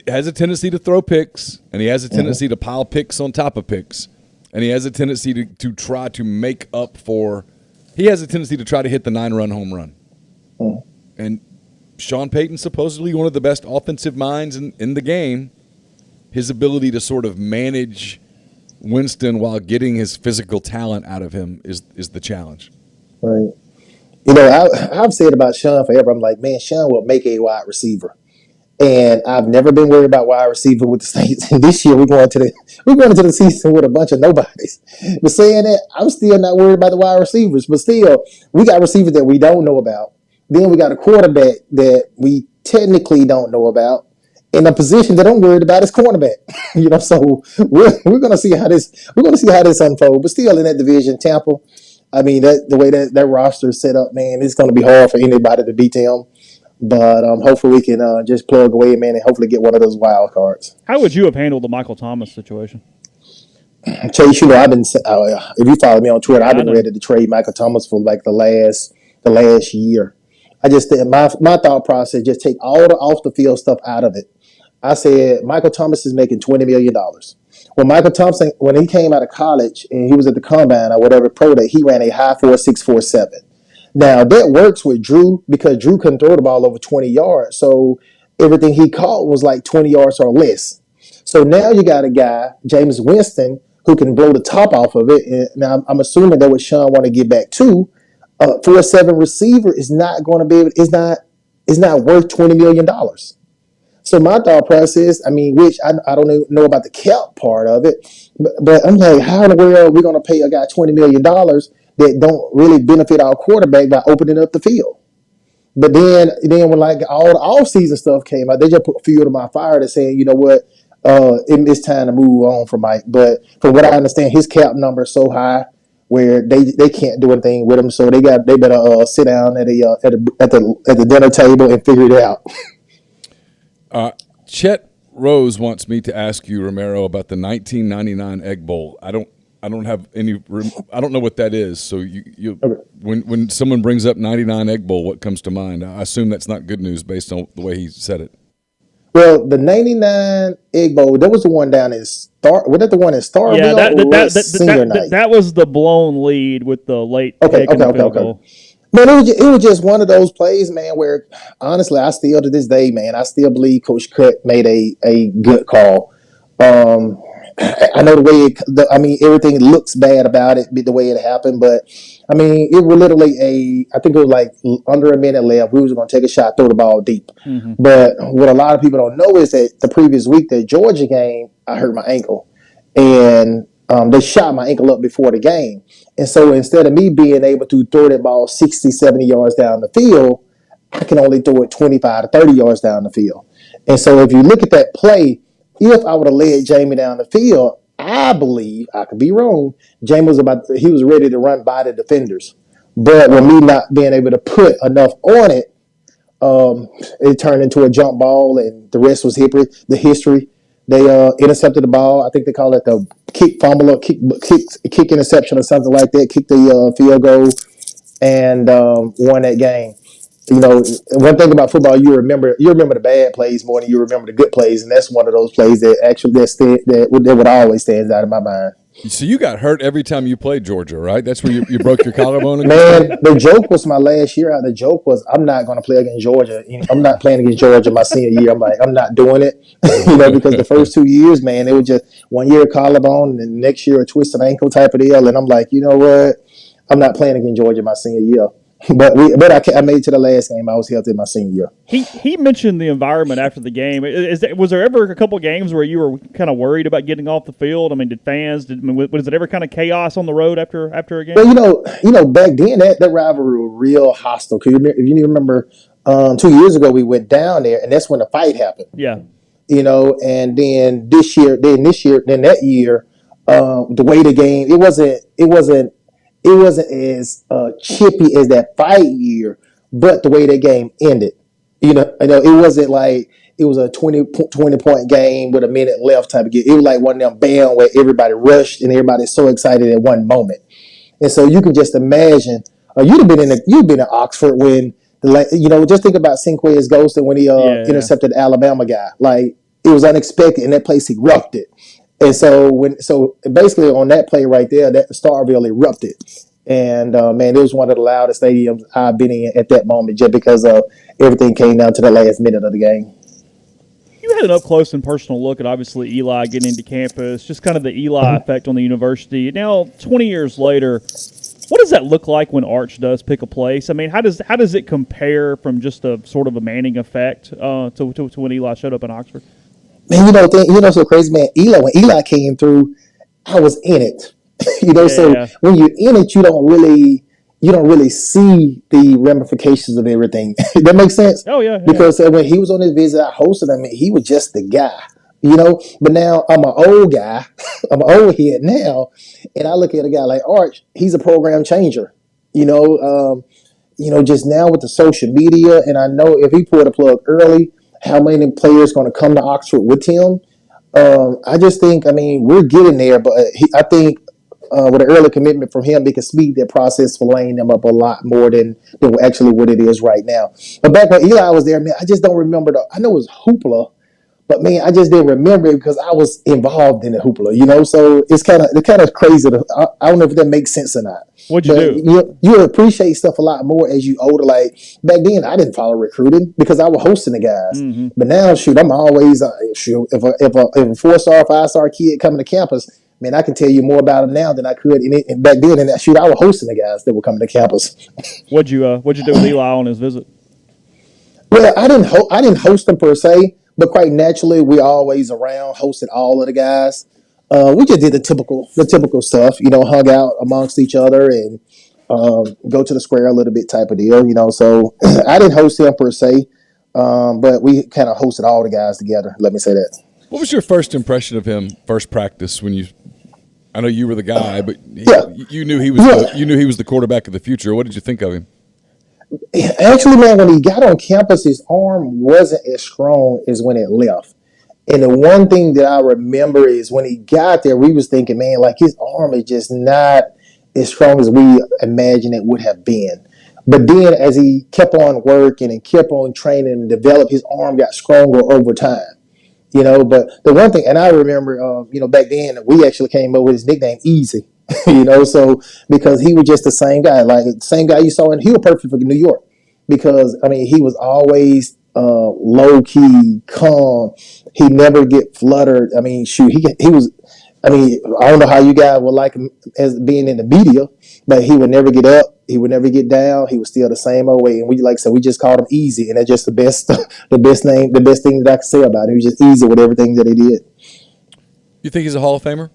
has a tendency to throw picks, and he has a tendency to pile picks on top of picks, and he has a tendency to try to make up for. He has a tendency to try to hit the 9-run home run, and Sean Payton, supposedly one of the best offensive minds in the game, his ability to sort of manage Winston while getting his physical talent out of him is the challenge. Right. I've said about Sean forever. I'm like, man, Sean will make a wide receiver, and I've never been worried about wide receiver with the Saints. And this year we're going into the season with a bunch of nobodies. But saying that, I'm still not worried about the wide receivers. But still, we got receivers that we don't know about. Then we got a quarterback that we technically don't know about, in a position that I'm worried about is cornerback. So we're going to see how this unfolds. But still, in that division, Tampa, I mean, the way that roster is set up, man, it's going to be hard for anybody to beat them. But hopefully we can just plug away, man, and hopefully get one of those wild cards. How would you have handled the Michael Thomas situation? Chase, I've been if you follow me on Twitter, Yeah, I've been ready to trade Michael Thomas for like the last year. I just think my thought process, just take all the off the field stuff out of it. I said Michael Thomas is making $20 million. When he came out of college and he was at the combine or whatever pro day, he ran a high 4.647. Now that works with Drew because Drew couldn't throw the ball over 20 yards, so everything he caught was like 20 yards or less. So now you got a guy, James Winston, who can blow the top off of it. And now I'm assuming that what Sean want to get back to, 4.7 receiver is not going to be able. Is not worth $20 million. So my thought process, which I don't even know about the cap part of it, but I'm like, how in the world are we going to pay a guy $20 million that don't really benefit our quarterback by opening up the field? But then when like all the off-season stuff came out, they just put fuel to my fire to saying, you know what, it's time to move on from Mike. But from what I understand, his cap number is so high where they can't do anything with him. So they better sit down at the dinner table and figure it out. Chet Rose wants me to ask you, Romaro, about the 1999 Egg Bowl. I don't have any. I don't know what that is. So you okay. When someone brings up 99 Egg Bowl, what comes to mind? I assume that's not good news based on the way he said it. Well, the 99 Egg Bowl, that was the one down in Star. Was that the one in Starville? Yeah, that was the blown lead with the late okay. goal. Man, it was just one of those plays, man, where honestly, I still to this day, man, I still believe Coach Cut made a good call. I know the way everything looks bad about it, the way it happened, but it was literally I think it was like under a minute left. We was going to take a shot, throw the ball deep. Mm-hmm. But what a lot of people don't know is that the previous week, the Georgia game, I hurt my ankle. And they shot my ankle up before the game. And so instead of me being able to throw that ball 60, 70 yards down the field, I can only throw it 25 to 30 yards down the field. And so if you look at that play, if I would have led Jamie down the field, I believe, I could be wrong, Jamie was ready to run by the defenders. But with me not being able to put enough on it, it turned into a jump ball, and the rest was history. They intercepted the ball. I think they call it the kick fumble or kick interception or something like that. Kicked the field goal and won that game. One thing about football, you remember the bad plays more than you remember the good plays, and that's one of those plays that actually that would always stand out in my mind. So you got hurt every time you played Georgia, right? That's where you broke your collarbone? Man, the joke was my last year out. The joke was I'm not going to play against Georgia. I'm not playing against Georgia my senior year. I'm like, I'm not doing it. Because the first 2 years, man, it was just 1 year collarbone and then next year a twisted ankle type of deal. And I'm like, you know what? I'm not playing against Georgia my senior year. But I made it to the last game. I was healthy in my senior year. He mentioned the environment after the game. Was there ever a couple of games where you were kind of worried about getting off the field? Was it ever kind of chaos on the road after a game? Well, back then that rivalry was real hostile. Cause if you remember, 2 years ago we went down there, and that's when the fight happened. Yeah. And then that year, the way the game, it wasn't as chippy as that fight year, but the way that game ended, it wasn't like it was a 20 point game with a minute left type of game. It was like one of them bam where everybody rushed and everybody's so excited at one moment. And so you can just imagine, you'd been in Oxford when just think about Cinquez Ghostin when he intercepted the Alabama guy. Like, it was unexpected, and that place erupted. And so basically on that play right there, that Starville erupted. And man, it was one of the loudest stadiums I've been in at that moment, just because everything came down to the last minute of the game. You had an up close and personal look at obviously Eli getting into campus, just kind of the Eli effect on the university. Now, 20 years later, what does that look like when Arch does pick a place? How does it compare from just a sort of a Manning effect to when Eli showed up in Oxford? Man, so crazy, man. When Eli came through, I was in it. When you're in it, you don't really see the ramifications of everything. That makes sense? Oh, yeah. Because when he was on his visit, I hosted him, and he was just the guy, But now I'm an old guy. I'm an old head now, and I look at a guy like Arch. He's a program changer. just now with the social media, and I know if he pulled a plug early, how many players going to come to Oxford with him? I just think, we're getting there, but I think with an early commitment from him, they can speed that process for laying them up a lot more than actually what it is right now. But back when Eli was there, man, I just don't remember I know it was hoopla, but man, I just didn't remember it because I was involved in the hoopla, So it's kind of crazy. I don't know if that makes sense or not. What'd you do? You appreciate stuff a lot more as you older. Like back then, I didn't follow recruiting because I was hosting the guys. Mm-hmm. But now, I'm always if a 4-star, 5-star kid coming to campus, man, I can tell you more about him now than I could back then. And I was hosting the guys that were coming to campus. What'd you do with Eli on his visit? Well, I didn't host them per se, but quite naturally, we always around hosted all of the guys. We just did the typical stuff, hung out amongst each other and go to the square a little bit type of deal, So I didn't host him per se, but we kind of hosted all the guys together. Let me say that. What was your first impression of him? First practice when I know you were the guy, but you knew he was the quarterback of the future. What did you think of him? Actually, man, when he got on campus, his arm wasn't as strong as when it left. And the one thing that I remember is when he got there, we was thinking, man, like his arm is just not as strong as we imagined it would have been. But then as he kept on working and kept on training and developed, his arm got stronger over time. But the one thing, and I remember, back then we actually came up with his nickname Easy, so because he was just the same guy, like the same guy you saw, and he was perfect for New York because, he was always low key, calm. He never get fluttered. He was. I don't know how you guys would like him as being in the media, but he would never get up. He would never get down. He was still the same old way. And we just called him Easy, and that's just the best thing that I can say about him. He was just easy with everything that he did. You think he's a Hall of Famer?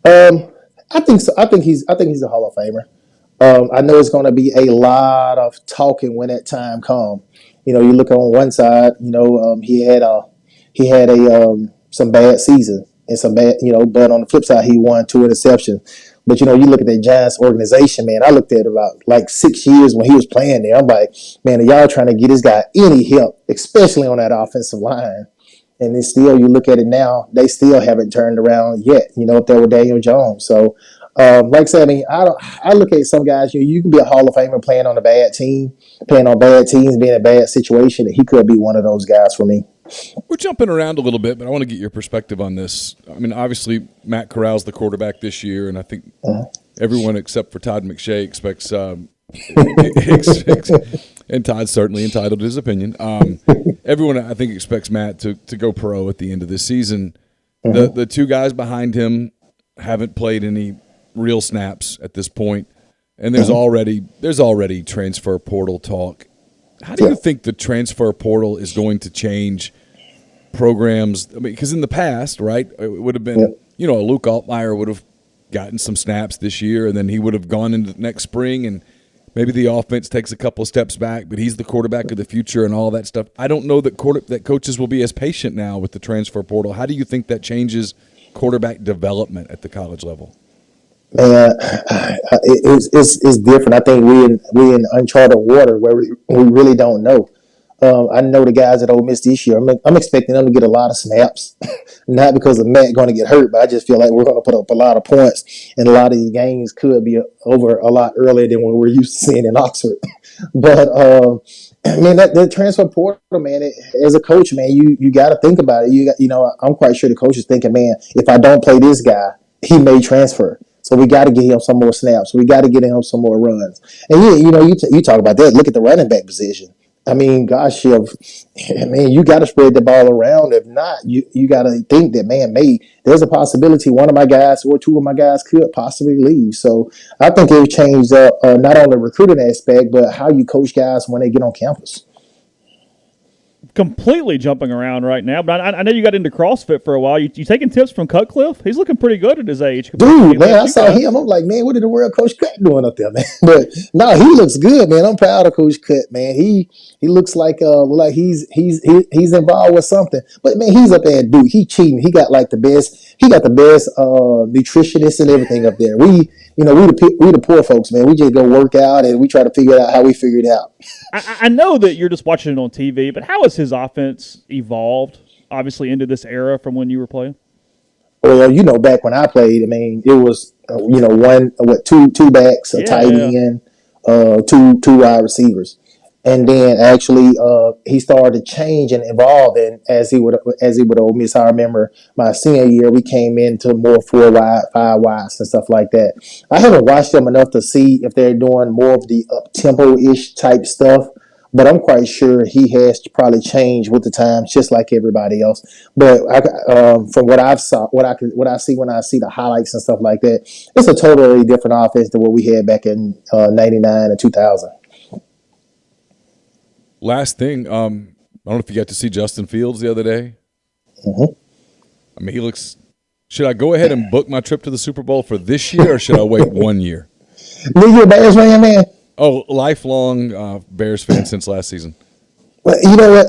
I think so. I think he's a Hall of Famer. I know it's going to be a lot of talking when that time comes. You look on one side. He had some bad season and some bad. But on the flip side, he won 2 interceptions. But you look at that Giants organization, man. I looked at it about like 6 years when he was playing there. I'm like, man, are y'all trying to get this guy any help, especially on that offensive line? And then still, you look at it now, they still haven't turned around yet. Up there with Daniel Jones. So, like I said, I look at some guys. You can be a Hall of Famer playing on a bad team, playing on bad teams, being in a bad situation. And he could be one of those guys for me. We're jumping around a little bit, but I want to get your perspective on this. Obviously, Matt Corral's the quarterback this year, and I think everyone except for Todd McShay expects and Todd's certainly entitled to his opinion. Everyone, I think, expects Matt to go pro at the end of this season. The 2 guys behind him haven't played any real snaps at this point, and there's already transfer portal talk. How do you think the transfer portal is going to change programs? Because in the past, right, it would have been, Luke Altmaier would have gotten some snaps this year, and then he would have gone into next spring, and maybe the offense takes a couple of steps back, but he's the quarterback of the future and all that stuff. I don't know that coaches will be as patient now with the transfer portal. How do you think that changes quarterback development at the college level? Man, it's different. I think we in uncharted water where we really don't know. I know the guys at Ole Miss this year. I'm expecting them to get a lot of snaps, not because of Matt going to get hurt, but I just feel like we're going to put up a lot of points, and a lot of these games could be over a lot earlier than what we're used to seeing in Oxford. But that transfer portal, man, as a coach, man, you got to think about it. I'm quite sure the coach is thinking, man, if I don't play this guy, he may transfer. So we got to get him some more snaps. We got to get him some more runs. And you talk about that. Look at the running back position. Gosh, you got to spread the ball around. If not, you got to think that, man, there's a possibility one of my guys or 2 of my guys could possibly leave. So I think it changed not only the recruiting aspect, but how you coach guys when they get on campus. Completely jumping around right now, but I know you got into CrossFit for a while. You taking tips from Cutcliffe? He's looking pretty good at his age. Dude, man, I saw him. I'm like, man, what did the world Coach Cut doing up there, man? But no, he looks good, man. I'm proud of Coach Cut, man. He looks like he's involved with something. But man, he's up there, dude. He cheating. He got the best nutritionist and everything up there. we the poor folks, man. We just go work out and we try to figure out how we figure it out. I know that you're just watching it on TV, but how has his offense evolved, obviously, into this era from when you were playing? Well, back when I played, I mean, it was two backs, a tight end, two wide receivers, and then actually he started to change and evolve. And as he would Ole Miss, I remember my senior year, we came into more 4 wide, 5 wides and stuff like that. I haven't watched them enough to see if they're doing more of the up tempo ish type stuff. But I'm quite sure he has probably changed with the times, just like everybody else. But from what I see when I see the highlights and stuff like that, it's a totally different offense than what we had back in '99 and 2000. Last thing, I don't know if you got to see Justin Fields the other day. Mm-hmm. I mean, he looks. Should I go ahead and book my trip to the Super Bowl for this year, or should I wait 1 year? You a Bears fan, man? Oh, lifelong Bears fan since last season. Well, you know what?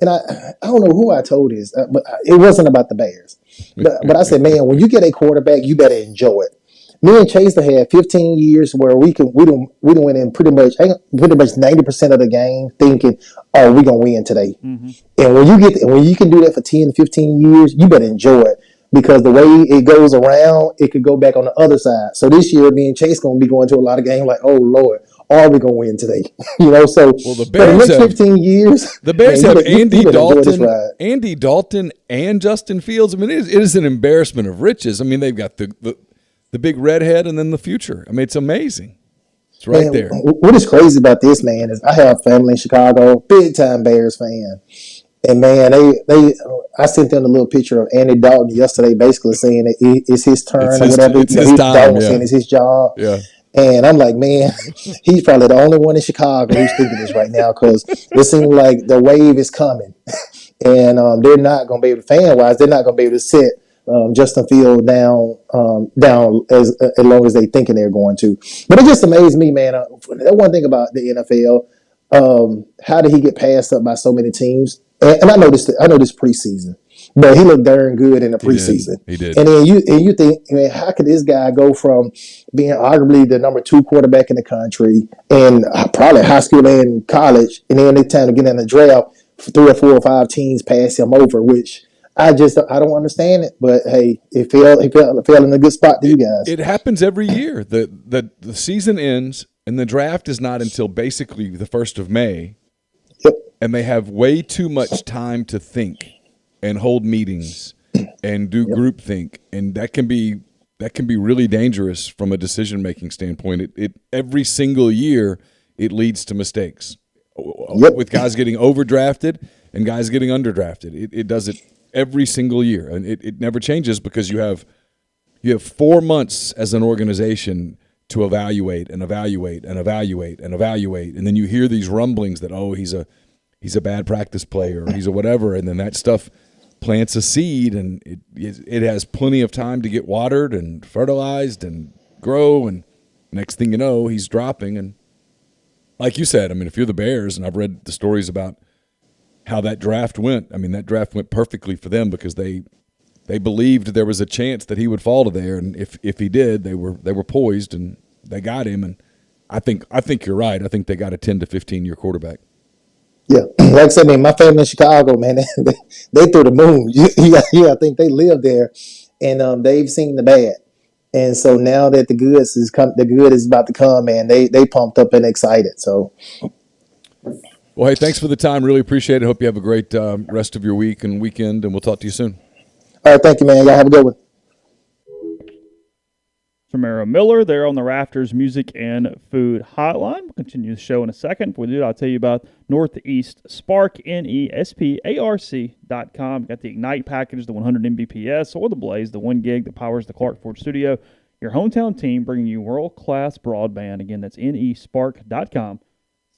And I don't know who I told this, but it wasn't about the Bears. But I said, man, when you get a quarterback, you better enjoy it. Me and Chase had 15 years where we don't win in pretty much 90% of the game thinking, oh, we're gonna win today. Mm-hmm. And when you can do that for 10 to 15 years, you better enjoy it. Because the way it goes around, it could go back on the other side. So this year, me and Chase going to be going to a lot of games like, oh, Lord, are we going to win today? So the for the next 15 years. The Bears have Andy Dalton and Justin Fields. I mean, it is an embarrassment of riches. I mean, they've got the big redhead and then the future. I mean, it's amazing. It's right there. What is crazy about this, man, is I have family in Chicago, big-time Bears fan. And man, I sent them a little picture of Andy Dalton yesterday, basically saying that it's his turn or whatever. It's his time, Dalton saying it's his job. Yeah. And I'm like, man, he's probably the only one in Chicago who's thinking this right now because it seems like the wave is coming, and they're not going to be able to fan-wise. They're not going to be able to sit Justin Field down as long as they thinking they're going to. But it just amazed me, man. That one thing about the NFL, how did he get passed up by so many teams? And I know this preseason, but he looked darn good in the preseason. He did. And then you think, man, how could this guy go from being arguably the number 2 quarterback in the country and probably high school and college, and then the time to get in the draft, 3 or 4 or 5 teams pass him over, which I don't understand it. But hey, it fell in a good spot to you guys. It happens every year. The season ends and the draft is not until basically the 1st of May. Yep. And they have way too much time to think and hold meetings and do groupthink, and that can be really dangerous from a decision-making standpoint. It every single year it leads to mistakes with guys getting overdrafted and guys getting underdrafted. It does it every single year, and it never changes because you have 4 months as an organization to evaluate, and then you hear these rumblings that he's a bad practice player, or he's a whatever, and then that stuff plants a seed, and it has plenty of time to get watered and fertilized and grow, and next thing you know, he's dropping. And like you said, I mean, if you're the Bears, and I've read the stories about how that draft went, I mean, that draft went perfectly for them because they believed there was a chance that he would fall to there, and if he did, they were poised and they got him. And I think you're right. I think they got a 10 to 15-year quarterback. Yeah, like I said, man, my family in Chicago, man, they through the moon. I think they live there, and they've seen the bad, and so now that the good is about to come, man, they pumped up and excited. So, well, hey, thanks for the time. Really appreciate it. Hope you have a great rest of your week and weekend, and we'll talk to you soon. All right, thank you, man. Y'all have a good one. Romaro Miller there on the Rafters Music and Food Hotline. We'll continue the show in a second. Before we do, I'll tell you about Northeast Spark, NESPARC.com. Got the Ignite package, the 100 Mbps, or the Blaze, the 1 gig that powers the Clark Ford studio. Your hometown team bringing you world-class broadband. Again, that's NESPARC.com.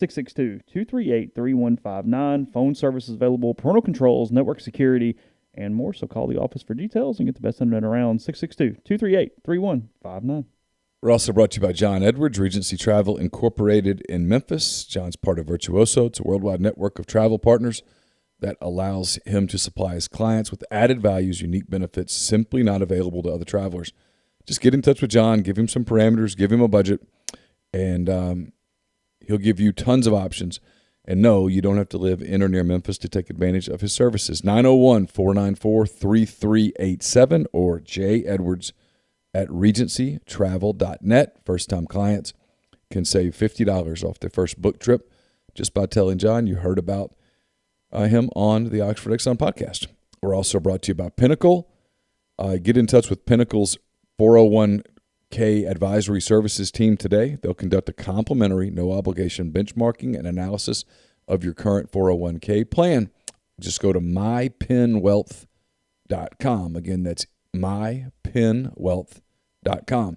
662-238-3159. Phone services available, parental controls, network security, and more. So call the office for details and get the best internet around. 662-238-3159. We're also brought to you by John Edwards, Regency Travel Incorporated in Memphis. John's part of Virtuoso. It's a worldwide network of travel partners that allows him to supply his clients with added values, unique benefits, simply not available to other travelers. just get in touch with John, give him some parameters, give him a budget, and he'll give you tons of options. And no, you don't have to live in or near Memphis to take advantage of his services. 901-494-3387 or jedwards@regencytravel.net. First-time clients can save $50 off their first book trip just by telling John you heard about him on the Oxford Exxon podcast. We're also brought to you by Pinnacle. Get in touch with Pinnacle's 401k advisory services team today. They'll conduct a complimentary, no-obligation benchmarking and analysis of your current 401k plan. Just go to mypinwealth.com. Again, that's mypinwealth.com.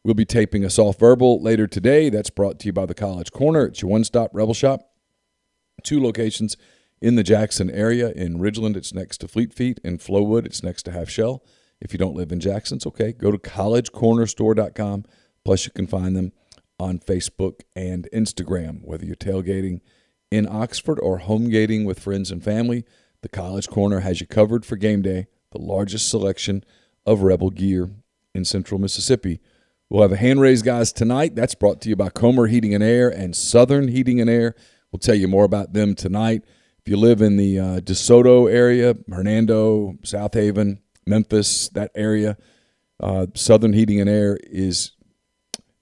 We'll be taping a soft verbal later today. That's brought to you by the College Corner. It's your one-stop Rebel Shop. 2 locations in the Jackson area. In Ridgeland, it's next to Fleet Feet. In Flowood, it's next to Half Shell. If you don't live in Jackson, it's okay. Go to collegecornerstore.com. Plus, you can find them on Facebook and Instagram. Whether you're tailgating in Oxford or home gating with friends and family, the College Corner has you covered for game day, the largest selection of Rebel gear in central Mississippi. We'll have a hand raise, guys, tonight. That's brought to you by Comer Heating and Air and Southern Heating and Air. We'll tell you more about them tonight. If you live in the DeSoto area, Hernando, South Haven, Memphis, that area, Southern Heating and Air is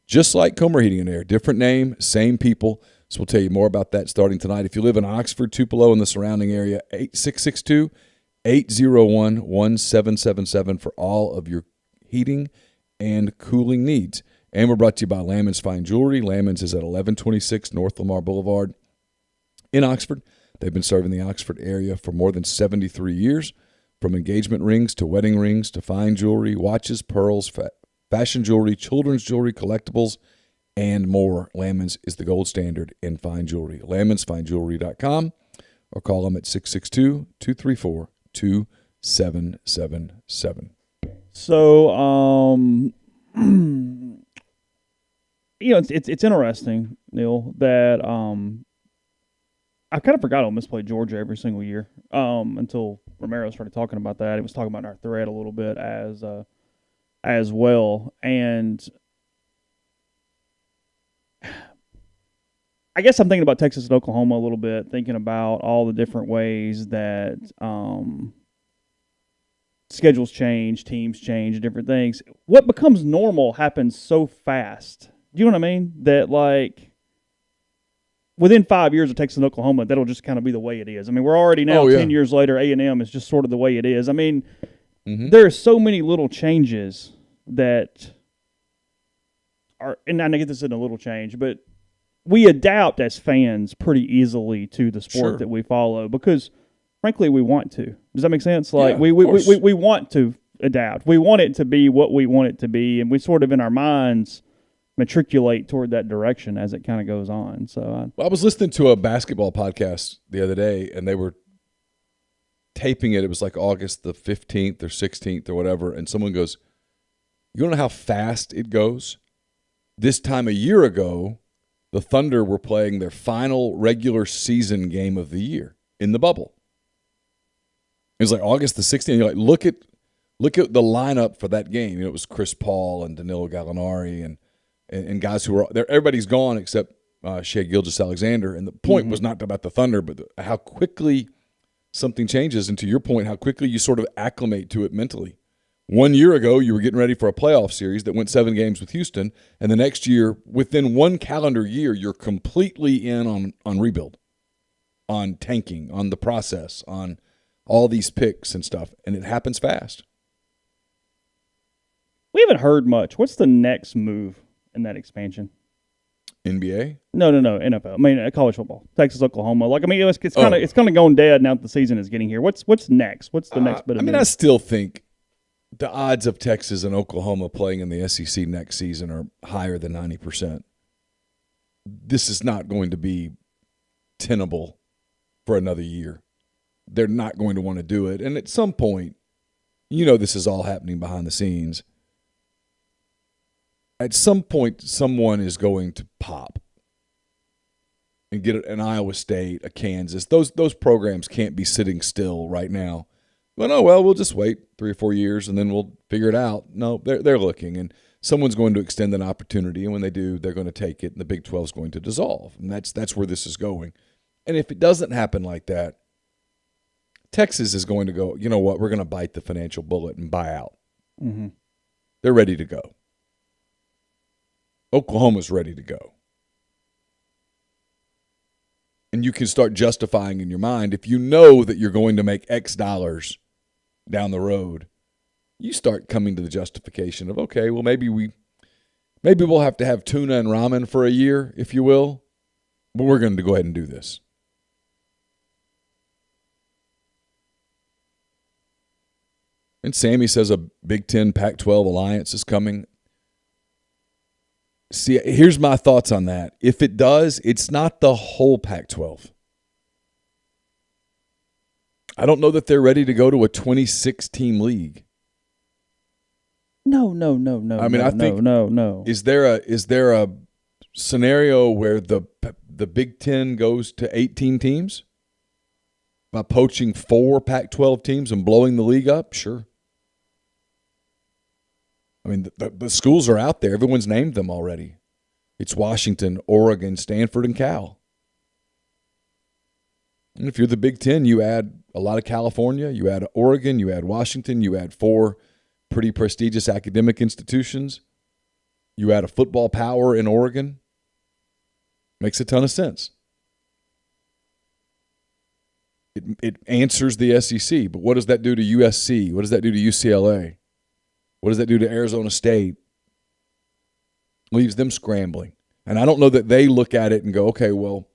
just like Comer Heating and Air. Different name, same people. So we'll tell you more about that starting tonight. If you live in Oxford, Tupelo, and the surrounding area, 662-801-1777 for all of your heating and cooling needs. And we're brought to you by Lammon's Fine Jewelry. Lammon's is at 1126 North Lamar Boulevard in Oxford. They've been serving the Oxford area for more than 73 years. From engagement rings to wedding rings to fine jewelry, watches, pearls, fashion jewelry, children's jewelry, collectibles, and more. Lammon's is the gold standard in fine jewelry. LammonsFineJewelry.com or call them at 662-234-2777. So, it's interesting, Neal, that I kind of forgot Ole Miss played Georgia every single year until Romaro started talking about that. He was talking about in our thread a little bit as well. And I guess I'm thinking about Texas and Oklahoma a little bit, thinking about all the different ways that schedules change, teams change, different things. What becomes normal happens so fast. Do you know what I mean? That, like, within 5 years of Texas and Oklahoma, that'll just kind of be the way it is. I mean, we're already now 10 years later, A&M is just sort of the way it is. I mean, there are so many little changes that are – and I get this in a little change, but we adapt as fans pretty easily to the sport that we follow because, frankly, we want to. Does that make sense? Like, we want to adapt. We want it to be what we want it to be, and we sort of in our minds – matriculate toward that direction as it kind of goes on. So I was listening to a basketball podcast the other day, and they were taping it. It was like August the 15th or 16th or whatever, and someone goes, you don't know how fast it goes? This time a year ago, the Thunder were playing their final regular season game of the year in the bubble. It was like August the 16th. You're like, look at the lineup for that game. You know, it was Chris Paul and Danilo Gallinari and guys who were there. Everybody's gone except Shai Gilgeous-Alexander. And the point was not about the Thunder, but how quickly something changes. And to your point, how quickly you sort of acclimate to it mentally. 1 year ago, you were getting ready for a playoff series that went 7 games with Houston. And the next year, within one calendar year, you're completely in on rebuild, on tanking, on the process, on all these picks and stuff. And it happens fast. We haven't heard much. What's the next move in that expansion? NBA? No, NFL. I mean, college football. Texas, Oklahoma. Like, I mean, it's kind of going dead now that the season is getting here. What's next? What's the next bit of news? I still think the odds of Texas and Oklahoma playing in the SEC next season are higher than 90%. This is not going to be tenable for another year. They're not going to want to do it. And at some point, this is all happening behind the scenes. At some point, someone is going to pop and get an Iowa State, a Kansas. Those programs can't be sitting still right now. But we'll just wait 3 or 4 years and then we'll figure it out. No, they're looking, and someone's going to extend an opportunity, and when they do, they're going to take it, and the Big 12 is going to dissolve, and that's where this is going. And if it doesn't happen like that, Texas is going to go, you know what, we're going to bite the financial bullet and buy out. Mm-hmm. They're ready to go. Oklahoma's ready to go. And you can start justifying in your mind, if you know that you're going to make X dollars down the road, you start coming to the justification of, okay, well, maybe we'll have to have tuna and ramen for a year, if you will, but we're going to go ahead and do this. And Sammy says a Big Ten Pac-12 alliance is coming. See, here's my thoughts on that. If it does, it's not the whole Pac-12. I don't know that they're ready to go to a 26-team league. No. I mean, I think no. Is there a scenario where the Big Ten goes to 18 teams by poaching 4 Pac-12 teams and blowing the league up? Sure. I mean, the schools are out there. Everyone's named them already. It's Washington, Oregon, Stanford, and Cal. And if you're the Big Ten, you add a lot of California, you add Oregon, you add Washington, you add 4 pretty prestigious academic institutions, you add a football power in Oregon. Makes a ton of sense. It answers the SEC, but what does that do to USC? What does that do to UCLA? What does that do to Arizona State? Leaves them scrambling. And I don't know that they look at it and go, okay, well,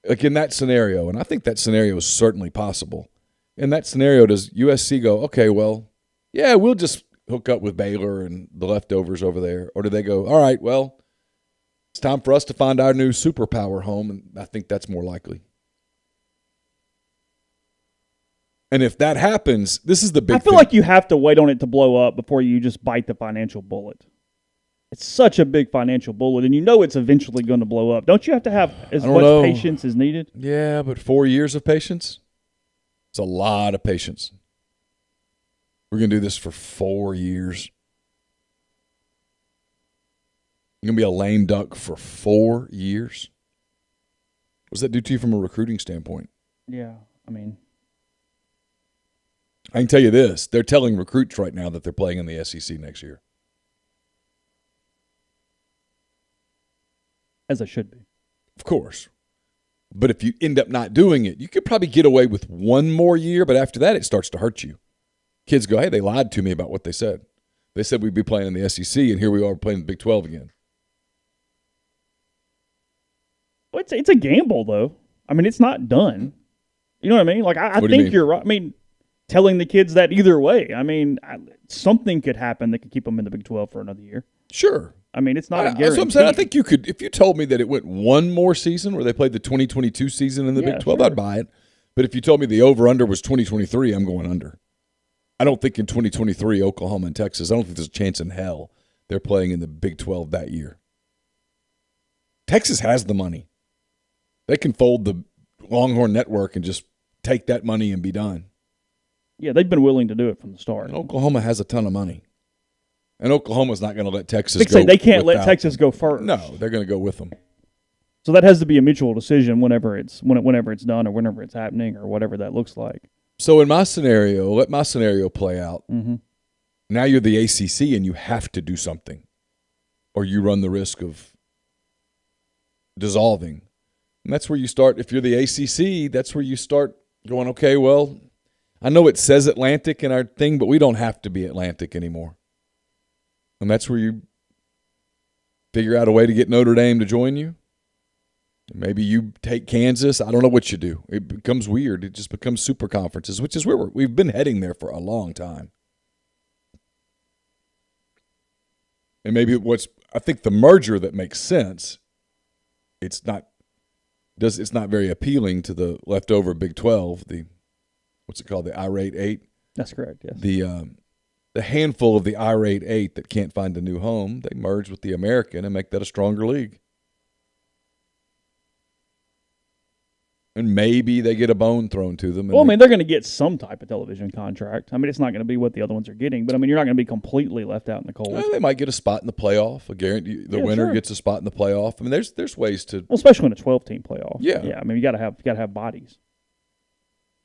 like in that scenario, and I think that scenario is certainly possible. In that scenario, does USC go, okay, well, yeah, we'll just hook up with Baylor and the leftovers over there? Or do they go, all right, well, it's time for us to find our new superpower home? And I think that's more likely. And if that happens, this is the big thing. I feel like you have to wait on it to blow up before you just bite the financial bullet. It's such a big financial bullet, and you know it's eventually going to blow up. Don't you have to have as much patience as needed? Yeah, but 4 years of patience? It's a lot of patience. We're going to do this for 4 years. You're going to be a lame duck for 4 years? What does that do to you from a recruiting standpoint? Yeah, I mean, I can tell you this. They're telling recruits right now that they're playing in the SEC next year. as I should be. Of course. But if you end up not doing it, you could probably get away with one more year, but after that, it starts to hurt you. Kids go, hey, they lied to me about what they said. They said we'd be playing in the SEC, and here we are playing the Big 12 again. Well, it's a gamble, though. I mean, it's not done. You know what I mean? Like, I think you're right. I mean, telling the kids that either way. I mean, something could happen that could keep them in the Big 12 for another year. Sure. I mean, it's not a guarantee. That's what I'm saying. I think you could, if you told me that it went one more season where they played the 2022 season in the Big 12, sure, I'd buy it. But if you told me the over-under was 2023, I'm going under. I don't think in 2023, Oklahoma and Texas, I don't think there's a chance in hell they're playing in the Big 12 that year. Texas has the money. They can fold the Longhorn Network and just take that money and be done. Yeah, they've been willing to do it from the start. And Oklahoma has a ton of money. And Oklahoma's not going to let Texas go. They can't let Texas go first. No, they're going to go with them. So that has to be a mutual decision whenever it's done or whenever it's happening or whatever that looks like. So in my scenario, let my scenario play out. Mm-hmm. Now you're the ACC and you have to do something, or you run the risk of dissolving. And that's where you start. If you're the ACC, that's where you start going, okay, well, I know it says Atlantic in our thing, but we don't have to be Atlantic anymore. And that's where you figure out a way to get Notre Dame to join you. Maybe you take Kansas. I don't know what you do. It becomes weird. It just becomes super conferences, which is where we've been heading there for a long time. And maybe I think the merger that makes sense, it's not very appealing to the leftover Big 12, what's it called, the irate 8? That's correct, yes. The handful of the irate 8 that can't find a new home, they merge with the American and make that a stronger league. And maybe they get a bone thrown to them. Well, I mean, they're going to get some type of television contract. I mean, it's not going to be what the other ones are getting, but I mean, you're not going to be completely left out in the cold. Well, they might get a spot in the playoff. A guarantee, the winner gets a spot in the playoff. I mean, there's ways to, well, especially in a 12-team playoff. Yeah. I mean, you got to have bodies,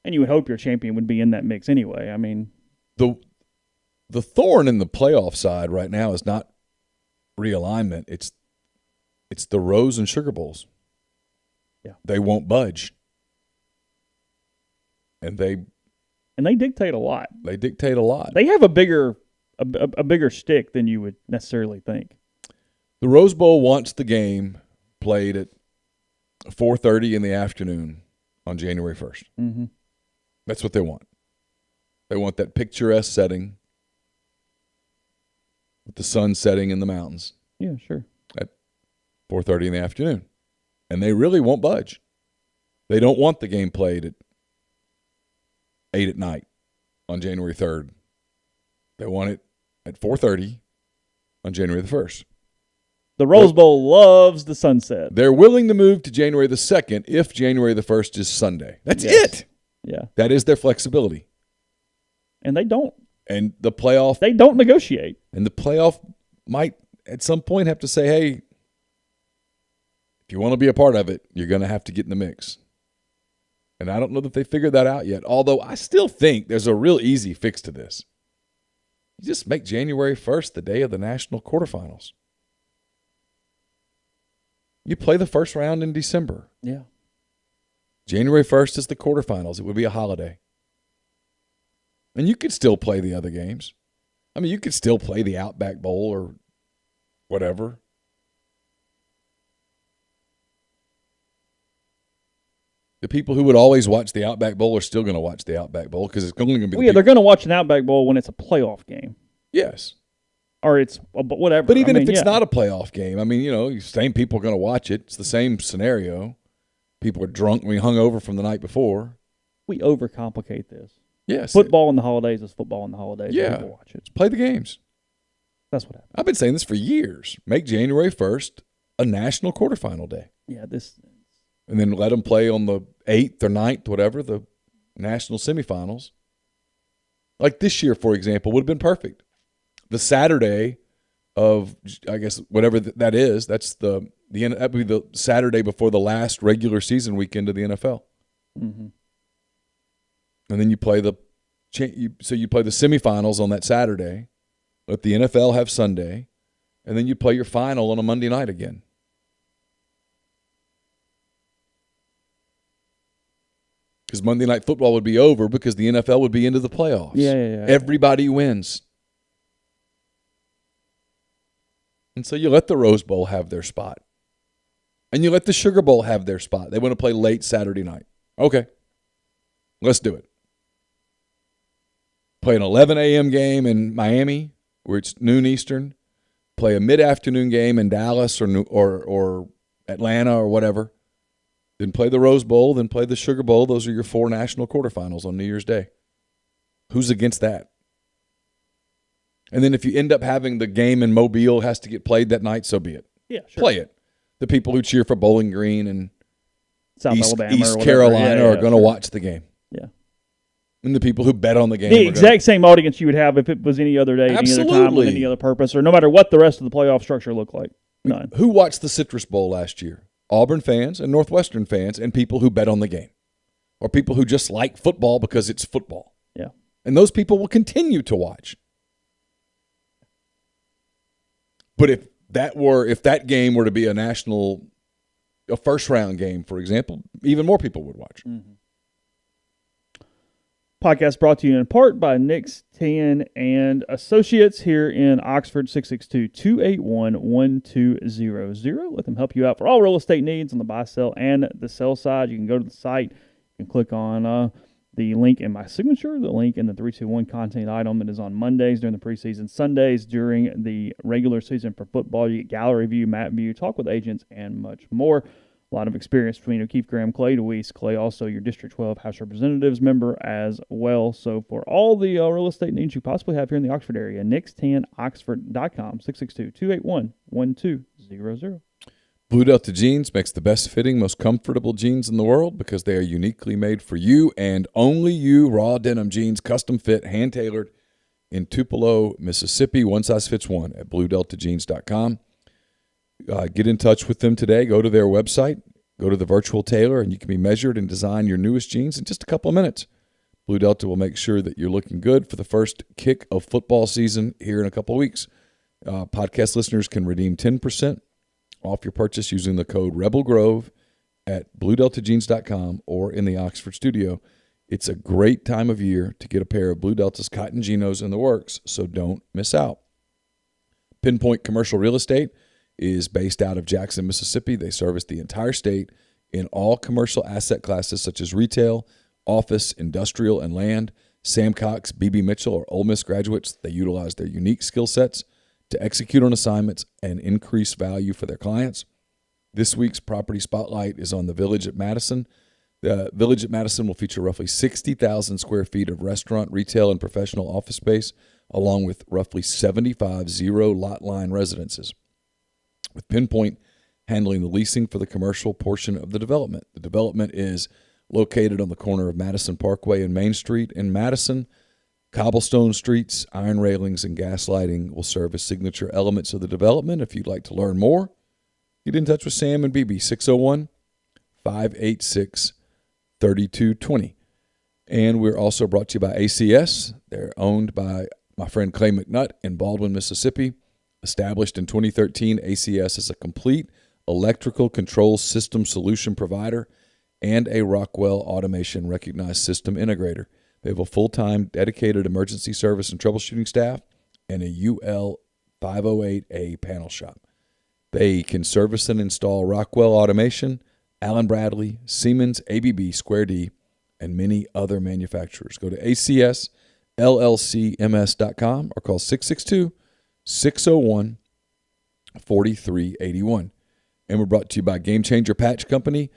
and you would hope your champion would be in that mix anyway. I mean, the thorn in the playoff side right now is not realignment. It's the Rose and Sugar Bowls. Yeah, they won't budge. And they dictate a lot. They dictate a lot. They have a bigger stick than you would necessarily think. The Rose Bowl wants the game played at 4:30 in the afternoon on January 1st. Mm-hmm. That's what they want. They want that picturesque setting with the sun setting in the mountains. Yeah, sure. At 4:30 in the afternoon. And they really won't budge. They don't want the game played at 8 at night on January 3rd. They want it at 4:30 on January the 1st. The Rose Bowl loves the sunset. They're willing to move to January the 2nd if January the 1st is Sunday. That's it. Yeah. That is their flexibility. And they don't. And the playoff. They don't negotiate. And the playoff might at some point have to say, hey, if you want to be a part of it, you're going to have to get in the mix. And I don't know that they figured that out yet, although I still think there's a real easy fix to this. You just make January 1st the day of the national quarterfinals. You play the first round in December. Yeah. January 1st is the quarterfinals. It would be a holiday. And you could still play the other games. I mean, you could still play the Outback Bowl or whatever. The people who would always watch the Outback Bowl are still going to watch the Outback Bowl because it's only going to be they're going to watch an Outback Bowl when it's a playoff game. Yes. Or it's whatever. But even if it's not a playoff game, I mean, same people are going to watch it. It's the same scenario. People are drunk when we hung over from the night before. We overcomplicate this. Yes. Football in the holidays is football in the holidays. Yeah. People watch it. Just play the games. That's what happens. I've been saying this for years. Make January 1st a national quarterfinal day. Yeah, and then let them play on the 8th or 9th, whatever, the national semifinals. Like this year, for example, would have been perfect. The Saturday of, I guess, whatever that is, that would be the Saturday before the last regular season weekend of the NFL. Mm-hmm. And then you play the semifinals on that Saturday. Let the NFL have Sunday, and then you play your final on a Monday night again. Because Monday Night Football would be over because the NFL would be into the playoffs. Yeah. Everybody wins. And so you let the Rose Bowl have their spot. And you let the Sugar Bowl have their spot. They want to play late Saturday night. Okay. Let's do it. Play an 11 a.m. game in Miami where it's noon Eastern. Play a mid-afternoon game in Dallas or Atlanta or whatever. Then play the Rose Bowl, then play the Sugar Bowl. Those are your 4 national quarterfinals on New Year's Day. Who's against that? And then if you end up having the game in Mobile has to get played that night, so be it. Yeah, sure. Play it. The people who cheer for Bowling Green and East Alabama Carolina are going to watch the game. Yeah. And the people who bet on the game. The exact same audience you would have if it was any other day, any other time, with any other purpose, or no matter what the rest of the playoff structure looked like. None. Who watched the Citrus Bowl last year? Auburn fans and Northwestern fans and people who bet on the game. Or people who just like football because it's football. Yeah. And those people will continue to watch. But if that game were to be a first round game, for example, even more people would watch. Mm-hmm. Podcast brought to you in part by Nick's 10 and Associates here in Oxford, 662-281-1200. Let them help you out for all real estate needs on the buy, sell, and the sell side. You can go to the site. You can click on the link in my signature, the link in the 321 content item. It is on Mondays during the preseason, Sundays during the regular season for football. You get gallery view, map view, talk with agents, and much more. A lot of experience between O'Keefe, Graham, Clay, DeWeese. Clay also your District 12 House Representatives member as well. So for all the real estate needs you possibly have here in the Oxford area, Nix10Oxford.com, 662-281-1200. Blue Delta Jeans makes the best fitting, most comfortable jeans in the world because they are uniquely made for you and only you. Raw denim jeans, custom fit, hand-tailored in Tupelo, Mississippi. One size fits one at BlueDeltaJeans.com. Get in touch with them today. Go to their website. Go to the virtual tailor, and you can be measured and design your newest jeans in just a couple of minutes. Blue Delta will make sure that you're looking good for the first kick of football season here in a couple of weeks. Podcast listeners can redeem 10% off your purchase using the code RebelGrove at BlueDeltaJeans.com or in the Oxford studio. It's a great time of year to get a pair of Blue Delta's cotton Genos in the works, so don't miss out. Pinpoint Commercial Real Estate is based out of Jackson, Mississippi. They service the entire state in all commercial asset classes such as retail, office, industrial, and land. Sam Cox, B.B. Mitchell, or Ole Miss graduates, they utilize their unique skill sets to execute on assignments and increase value for their clients. This week's Property Spotlight is on the Village at Madison. The Village at Madison will feature roughly 60,000 square feet of restaurant, retail, and professional office space, along with roughly 75 zero-lot line residences, with Pinpoint handling the leasing for the commercial portion of the development. The development is located on the corner of Madison Parkway and Main Street in Madison. Cobblestone streets, iron railings, and gas lighting will serve as signature elements of the development. If you'd like to learn more, get in touch with Sam and BB, 601-586-3220. And we're also brought to you by ACS. They're owned by my friend Clay McNutt in Baldwin, Mississippi. Established in 2013, ACS is a complete electrical control system solution provider and a Rockwell Automation recognized system integrator. They have a full-time dedicated emergency service and troubleshooting staff and a UL 508A panel shop. They can service and install Rockwell Automation, Allen Bradley, Siemens, ABB, Square D, and many other manufacturers. Go to acsllcms.com or call 662-601-4381. And we're brought to you by Game Changer Patch Company.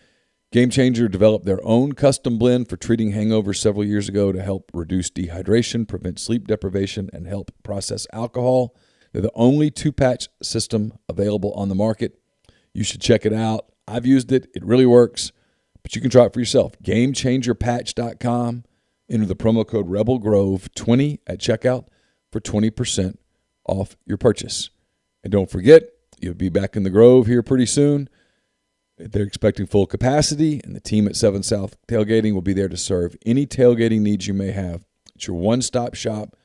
Game Changer developed their own custom blend for treating hangovers several years ago to help reduce dehydration, prevent sleep deprivation, and help process alcohol. They're the only two-patch system available on the market. You should check it out. I've used it. It really works, but you can try it for yourself. GameChangerPatch.com. Enter the promo code RebelGrove20 at checkout for 20% off your purchase. And don't forget, you'll be back in the Grove here pretty soon. They're expecting full capacity, and the team at 7 South Tailgating will be there to serve any tailgating needs you may have. It's your one-stop shop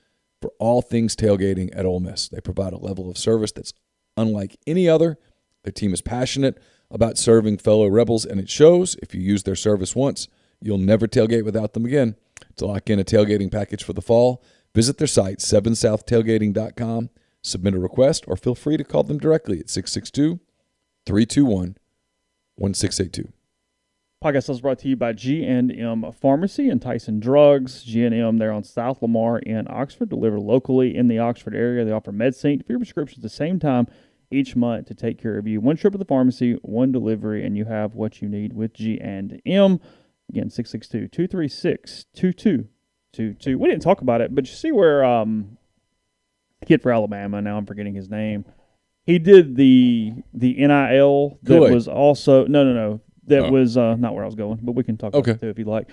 for all things tailgating at Ole Miss. They provide a level of service that's unlike any other. Their team is passionate about serving fellow Rebels, and it shows. If you use their service once, you'll never tailgate without them again. To lock in a tailgating package for the fall, visit their site, 7southtailgating.com, submit a request, or feel free to call them directly at 662-321-1682. Podcast is brought to you by G&M Pharmacy and Tyson Drugs. G&M, they're on South Lamar in Oxford, deliver locally in the Oxford area. They offer MedSync for your prescriptions at the same time each month to take care of you. One trip to the pharmacy, one delivery, and you have what you need with G&M. Again, 662-236-2222. We didn't talk about it, but you see where kid for Alabama, now I'm forgetting his name. He did the NIL that Kool-Aid. was also no. That was not where I was going, but we can talk about it too if you like.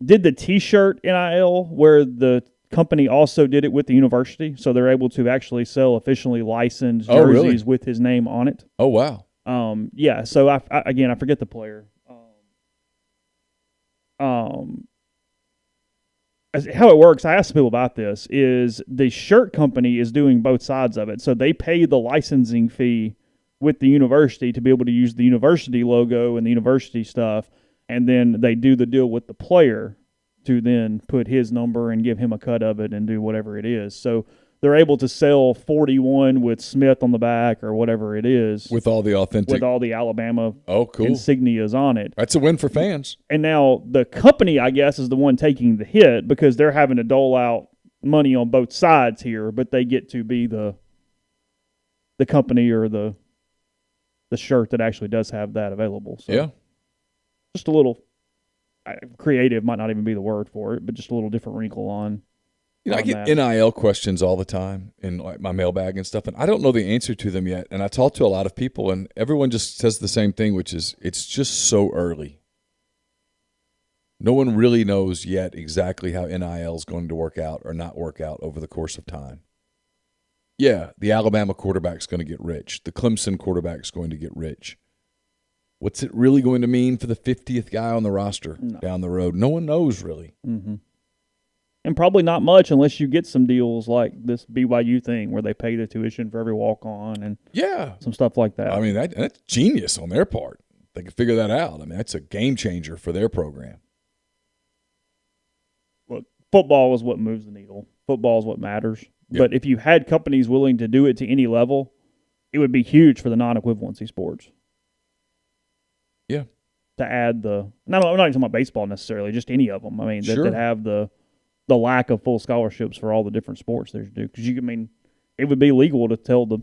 Did the T-shirt NIL where the company also did it with the university, so they're able to actually sell officially licensed jerseys with his name on it. Oh, wow. Yeah. So I forget the player. How it works, I asked people about this, is the shirt company is doing both sides of it. So they pay the licensing fee with the university to be able to use the university logo and the university stuff, and then they do the deal with the player to then put his number and give him a cut of it and do whatever it is. So they're able to sell 41 with Smith on the back or whatever it is. With all the authentic. With all the Alabama cool. insignias on it. That's a win for fans. And now the company, I guess, is the one taking the hit because they're having to dole out money on both sides here, but they get to be the company or the shirt that actually does have that available. So yeah. Just a little creative might not even be the word for it, but just a little different wrinkle on. I get NIL questions all the time in like my mailbag and stuff, and I don't know the answer to them yet. And I talk to a lot of people, and everyone just says the same thing, which is it's just so early. No one really knows yet exactly how NIL is going to work out or not work out over the course of time. Yeah, the Alabama quarterback's going to get rich. The Clemson quarterback's going to get rich. What's it really going to mean for the 50th guy on the roster down the road? No one knows really. Mm-hmm. And probably not much unless you get some deals like this BYU thing where they pay the tuition for every walk-on and some stuff like that. I mean, that's genius on their part. They can figure that out. I mean, that's a game changer for their program. Look, football is what moves the needle. Football is what matters. Yep. But if you had companies willing to do it to any level, it would be huge for the non-equivalency sports. Yeah. To add I'm not even talking about baseball necessarily, just any of them. I mean, that have the lack of full scholarships for all the different sports there's to do. Because it would be legal to tell the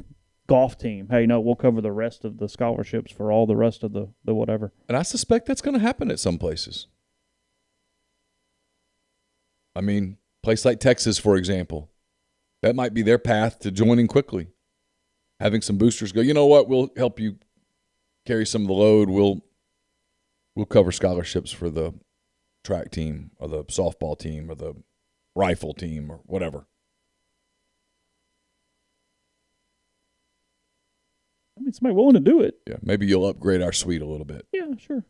golf team, hey, no, we'll cover the rest of the scholarships for all the rest of the whatever. And I suspect that's going to happen at some places. I mean, place like Texas, for example, that might be their path to joining quickly. Having some boosters go, you know what, we'll help you carry some of the load. We'll cover scholarships for the track team or the softball team or the rifle team or whatever. I mean, somebody willing to do it. Yeah, maybe you'll upgrade our suite a little bit. Yeah, sure.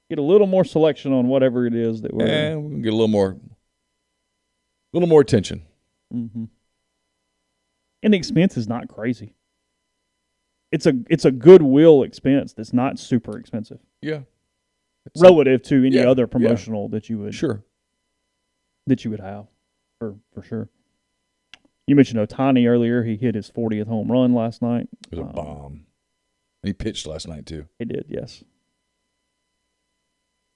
Get a little more selection on whatever it is that we're. Yeah, we can get a little more attention. Mm-hmm. And the expense is not crazy. It's a goodwill expense that's not super expensive. Yeah. Relative to any other promotional that you would have for sure. You mentioned Ohtani earlier. He hit his 40th home run last night. It was a bomb. He pitched last night too. He did, yes.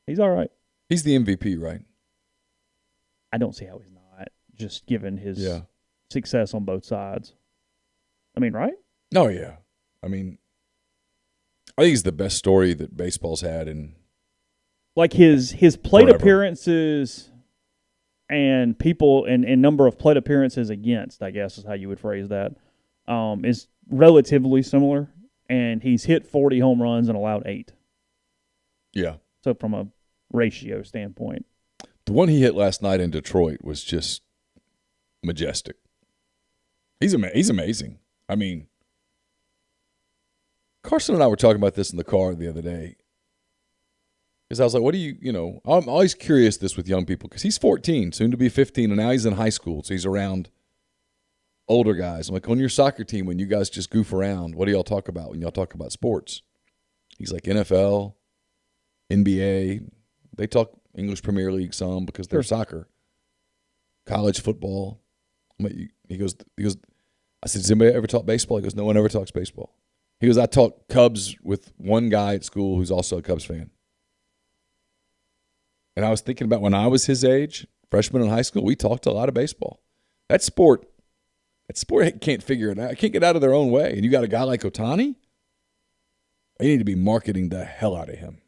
He's all right. He's the MVP, right? I don't see how he's not, just given his success on both sides. I mean, right? Oh, yeah. I mean, I think he's the best story that baseball's had in like his plate forever. Appearances and people and number of plate appearances against, I guess is how you would phrase that, is relatively similar. And he's hit 40 home runs and allowed 8. Yeah. So from a ratio standpoint. The one he hit last night in Detroit was just majestic. He's amazing. I mean, Carson and I were talking about this in the car the other day. Because I was like, what do you, I'm always curious this with young people. Because he's 14, soon to be 15, and now he's in high school. So he's around older guys. I'm like, on your soccer team, when you guys just goof around, what do y'all talk about when y'all talk about sports? He's like, NFL, NBA. They talk English Premier League some because they're soccer. College football. I'm like, he goes, I said, does anybody ever talk baseball? He goes, no one ever talks baseball. He goes, I talk Cubs with one guy at school who's also a Cubs fan. And I was thinking about when I was his age, freshman in high school, we talked a lot of baseball. That sport can't figure it out. Can't get out of their own way. And you got a guy like Ohtani, they need to be marketing the hell out of him.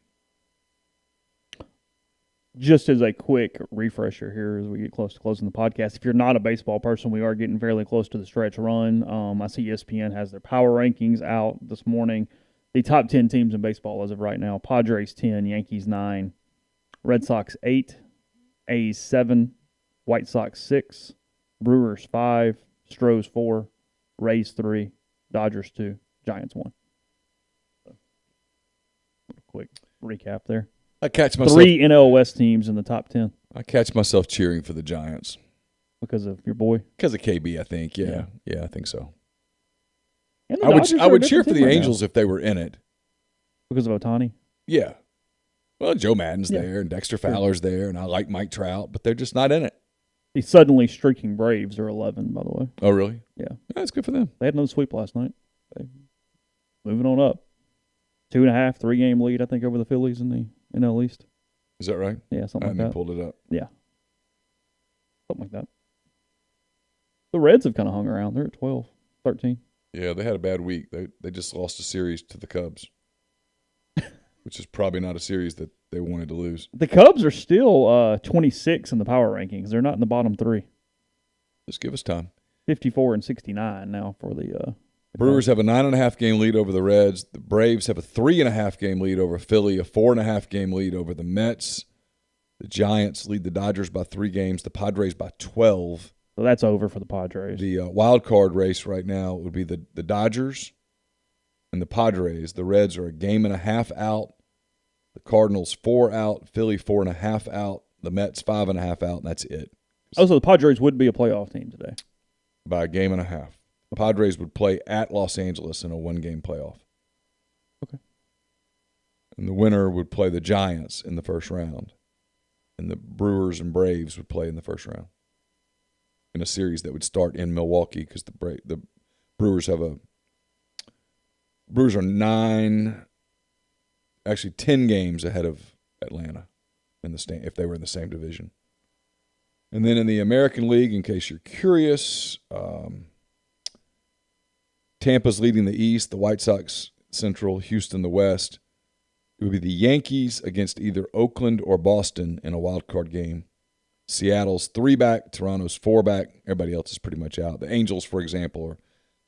Just as a quick refresher here as we get close to closing the podcast, if you're not a baseball person, we are getting fairly close to the stretch run. I see ESPN has their power rankings out this morning. The top 10 teams in baseball as of right now: Padres 10, Yankees 9, Red Sox 8, A's 7, White Sox 6, Brewers 5, Stros 4, Rays 3, Dodgers 2, Giants 1. So, a quick recap there. I catch myself 3 NL West teams in the top 10. I catch myself cheering for the Giants. Because of your boy? Because of KB, I think. Yeah, I think so. And I would cheer for the Angels if they were in it. Because of Ohtani? Yeah. Well, Joe Madden's there and Dexter Fowler's there, and I like Mike Trout, but they're just not in it. The suddenly streaking Braves are 11, by the way. Oh, really? Yeah. That's good for them. They had another sweep last night. Moving on up. 2.5, 3-game lead, I think, over the Phillies in the NL East. Is that right? Yeah, something like that. Pulled it up. Yeah. Something like that. The Reds have kind of hung around. They're at 12, 13. Yeah, they had a bad week. They just lost a series to the Cubs, which is probably not a series that they wanted to lose. The Cubs are still 26 in the power rankings. They're not in the bottom 3. Just give us time. 54-69 now for the Brewers have a 9.5 game lead over the Reds. The Braves have a 3.5 game lead over Philly, a 4.5 game lead over the Mets. The Giants lead the Dodgers by 3 games, the Padres by 12. So that's over for the Padres. The wild card race right now would be the Dodgers and the Padres. The Reds are a game and a half out. The Cardinals 4 out. Philly 4.5 out. The Mets 5.5 out, and that's it. Oh, so the Padres would be a playoff team today. By a game and a half. The Padres would play at Los Angeles in a 1-game playoff. Okay. And the winner would play the Giants in the first round. And the Brewers and Braves would play in the first round. In a series that would start in Milwaukee because the Brewers have Brewers are 10 games ahead of Atlanta in the if they were in the same division. And then in the American League, in case you're curious, Tampa's leading the East, the White Sox Central, Houston the West. It would be the Yankees against either Oakland or Boston in a wild card game. Seattle's 3 back, Toronto's 4 back. Everybody else is pretty much out. The Angels, for example, are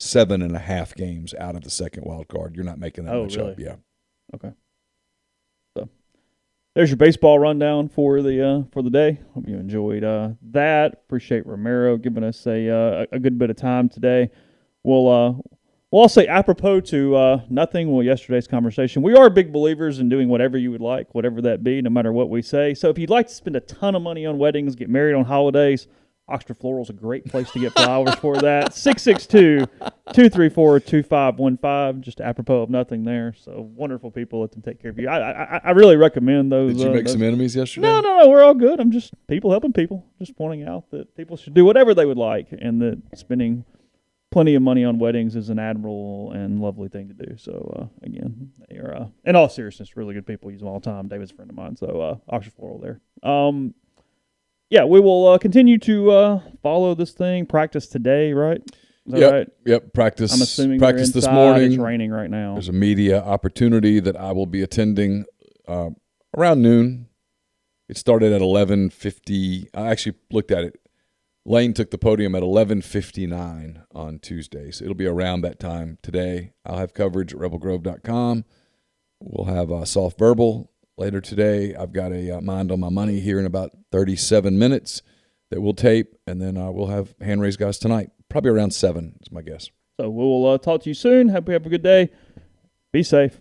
7.5 games out of the second wild card. You're not making that much really? up. Yeah. Okay. So there's your baseball rundown for the day. Hope you enjoyed that. Appreciate Romaro giving us a good bit of time today. We'll also say apropos to nothing. Well, yesterday's conversation, we are big believers in doing whatever you would like, whatever that be, no matter what we say. So if you'd like to spend a ton of money on weddings, get married on holidays, Oxford Floral is a great place to get flowers for that. 662-234-2515. Just apropos of nothing there. So wonderful people. Let them take care of you. I really recommend those. Did you make some enemies yesterday? No. We're all good. I'm just people helping people. Just pointing out that people should do whatever they would like, and that spending plenty of money on weddings is an admirable and lovely thing to do. So, again, they are, in all seriousness, really good people. Use them all the time. David's a friend of mine. So, Oxford Floral there. Yeah, we will continue to follow this thing. Practice today, right? Is that right? Yep. Practice. I'm assuming practice this morning. It's raining right now. There's a media opportunity that I will be attending around noon. It started at 11:50. I actually looked at it. Lane took the podium at 11:59 on Tuesday, so it'll be around that time today. I'll have coverage at rebelgrove.com. We'll have soft verbal later today. I've got a Mind on My Money here in about 37 minutes that we'll tape, and then we'll have hand raise guys tonight, probably around 7 is my guess. So we'll talk to you soon. Hope you have a good day. Be safe.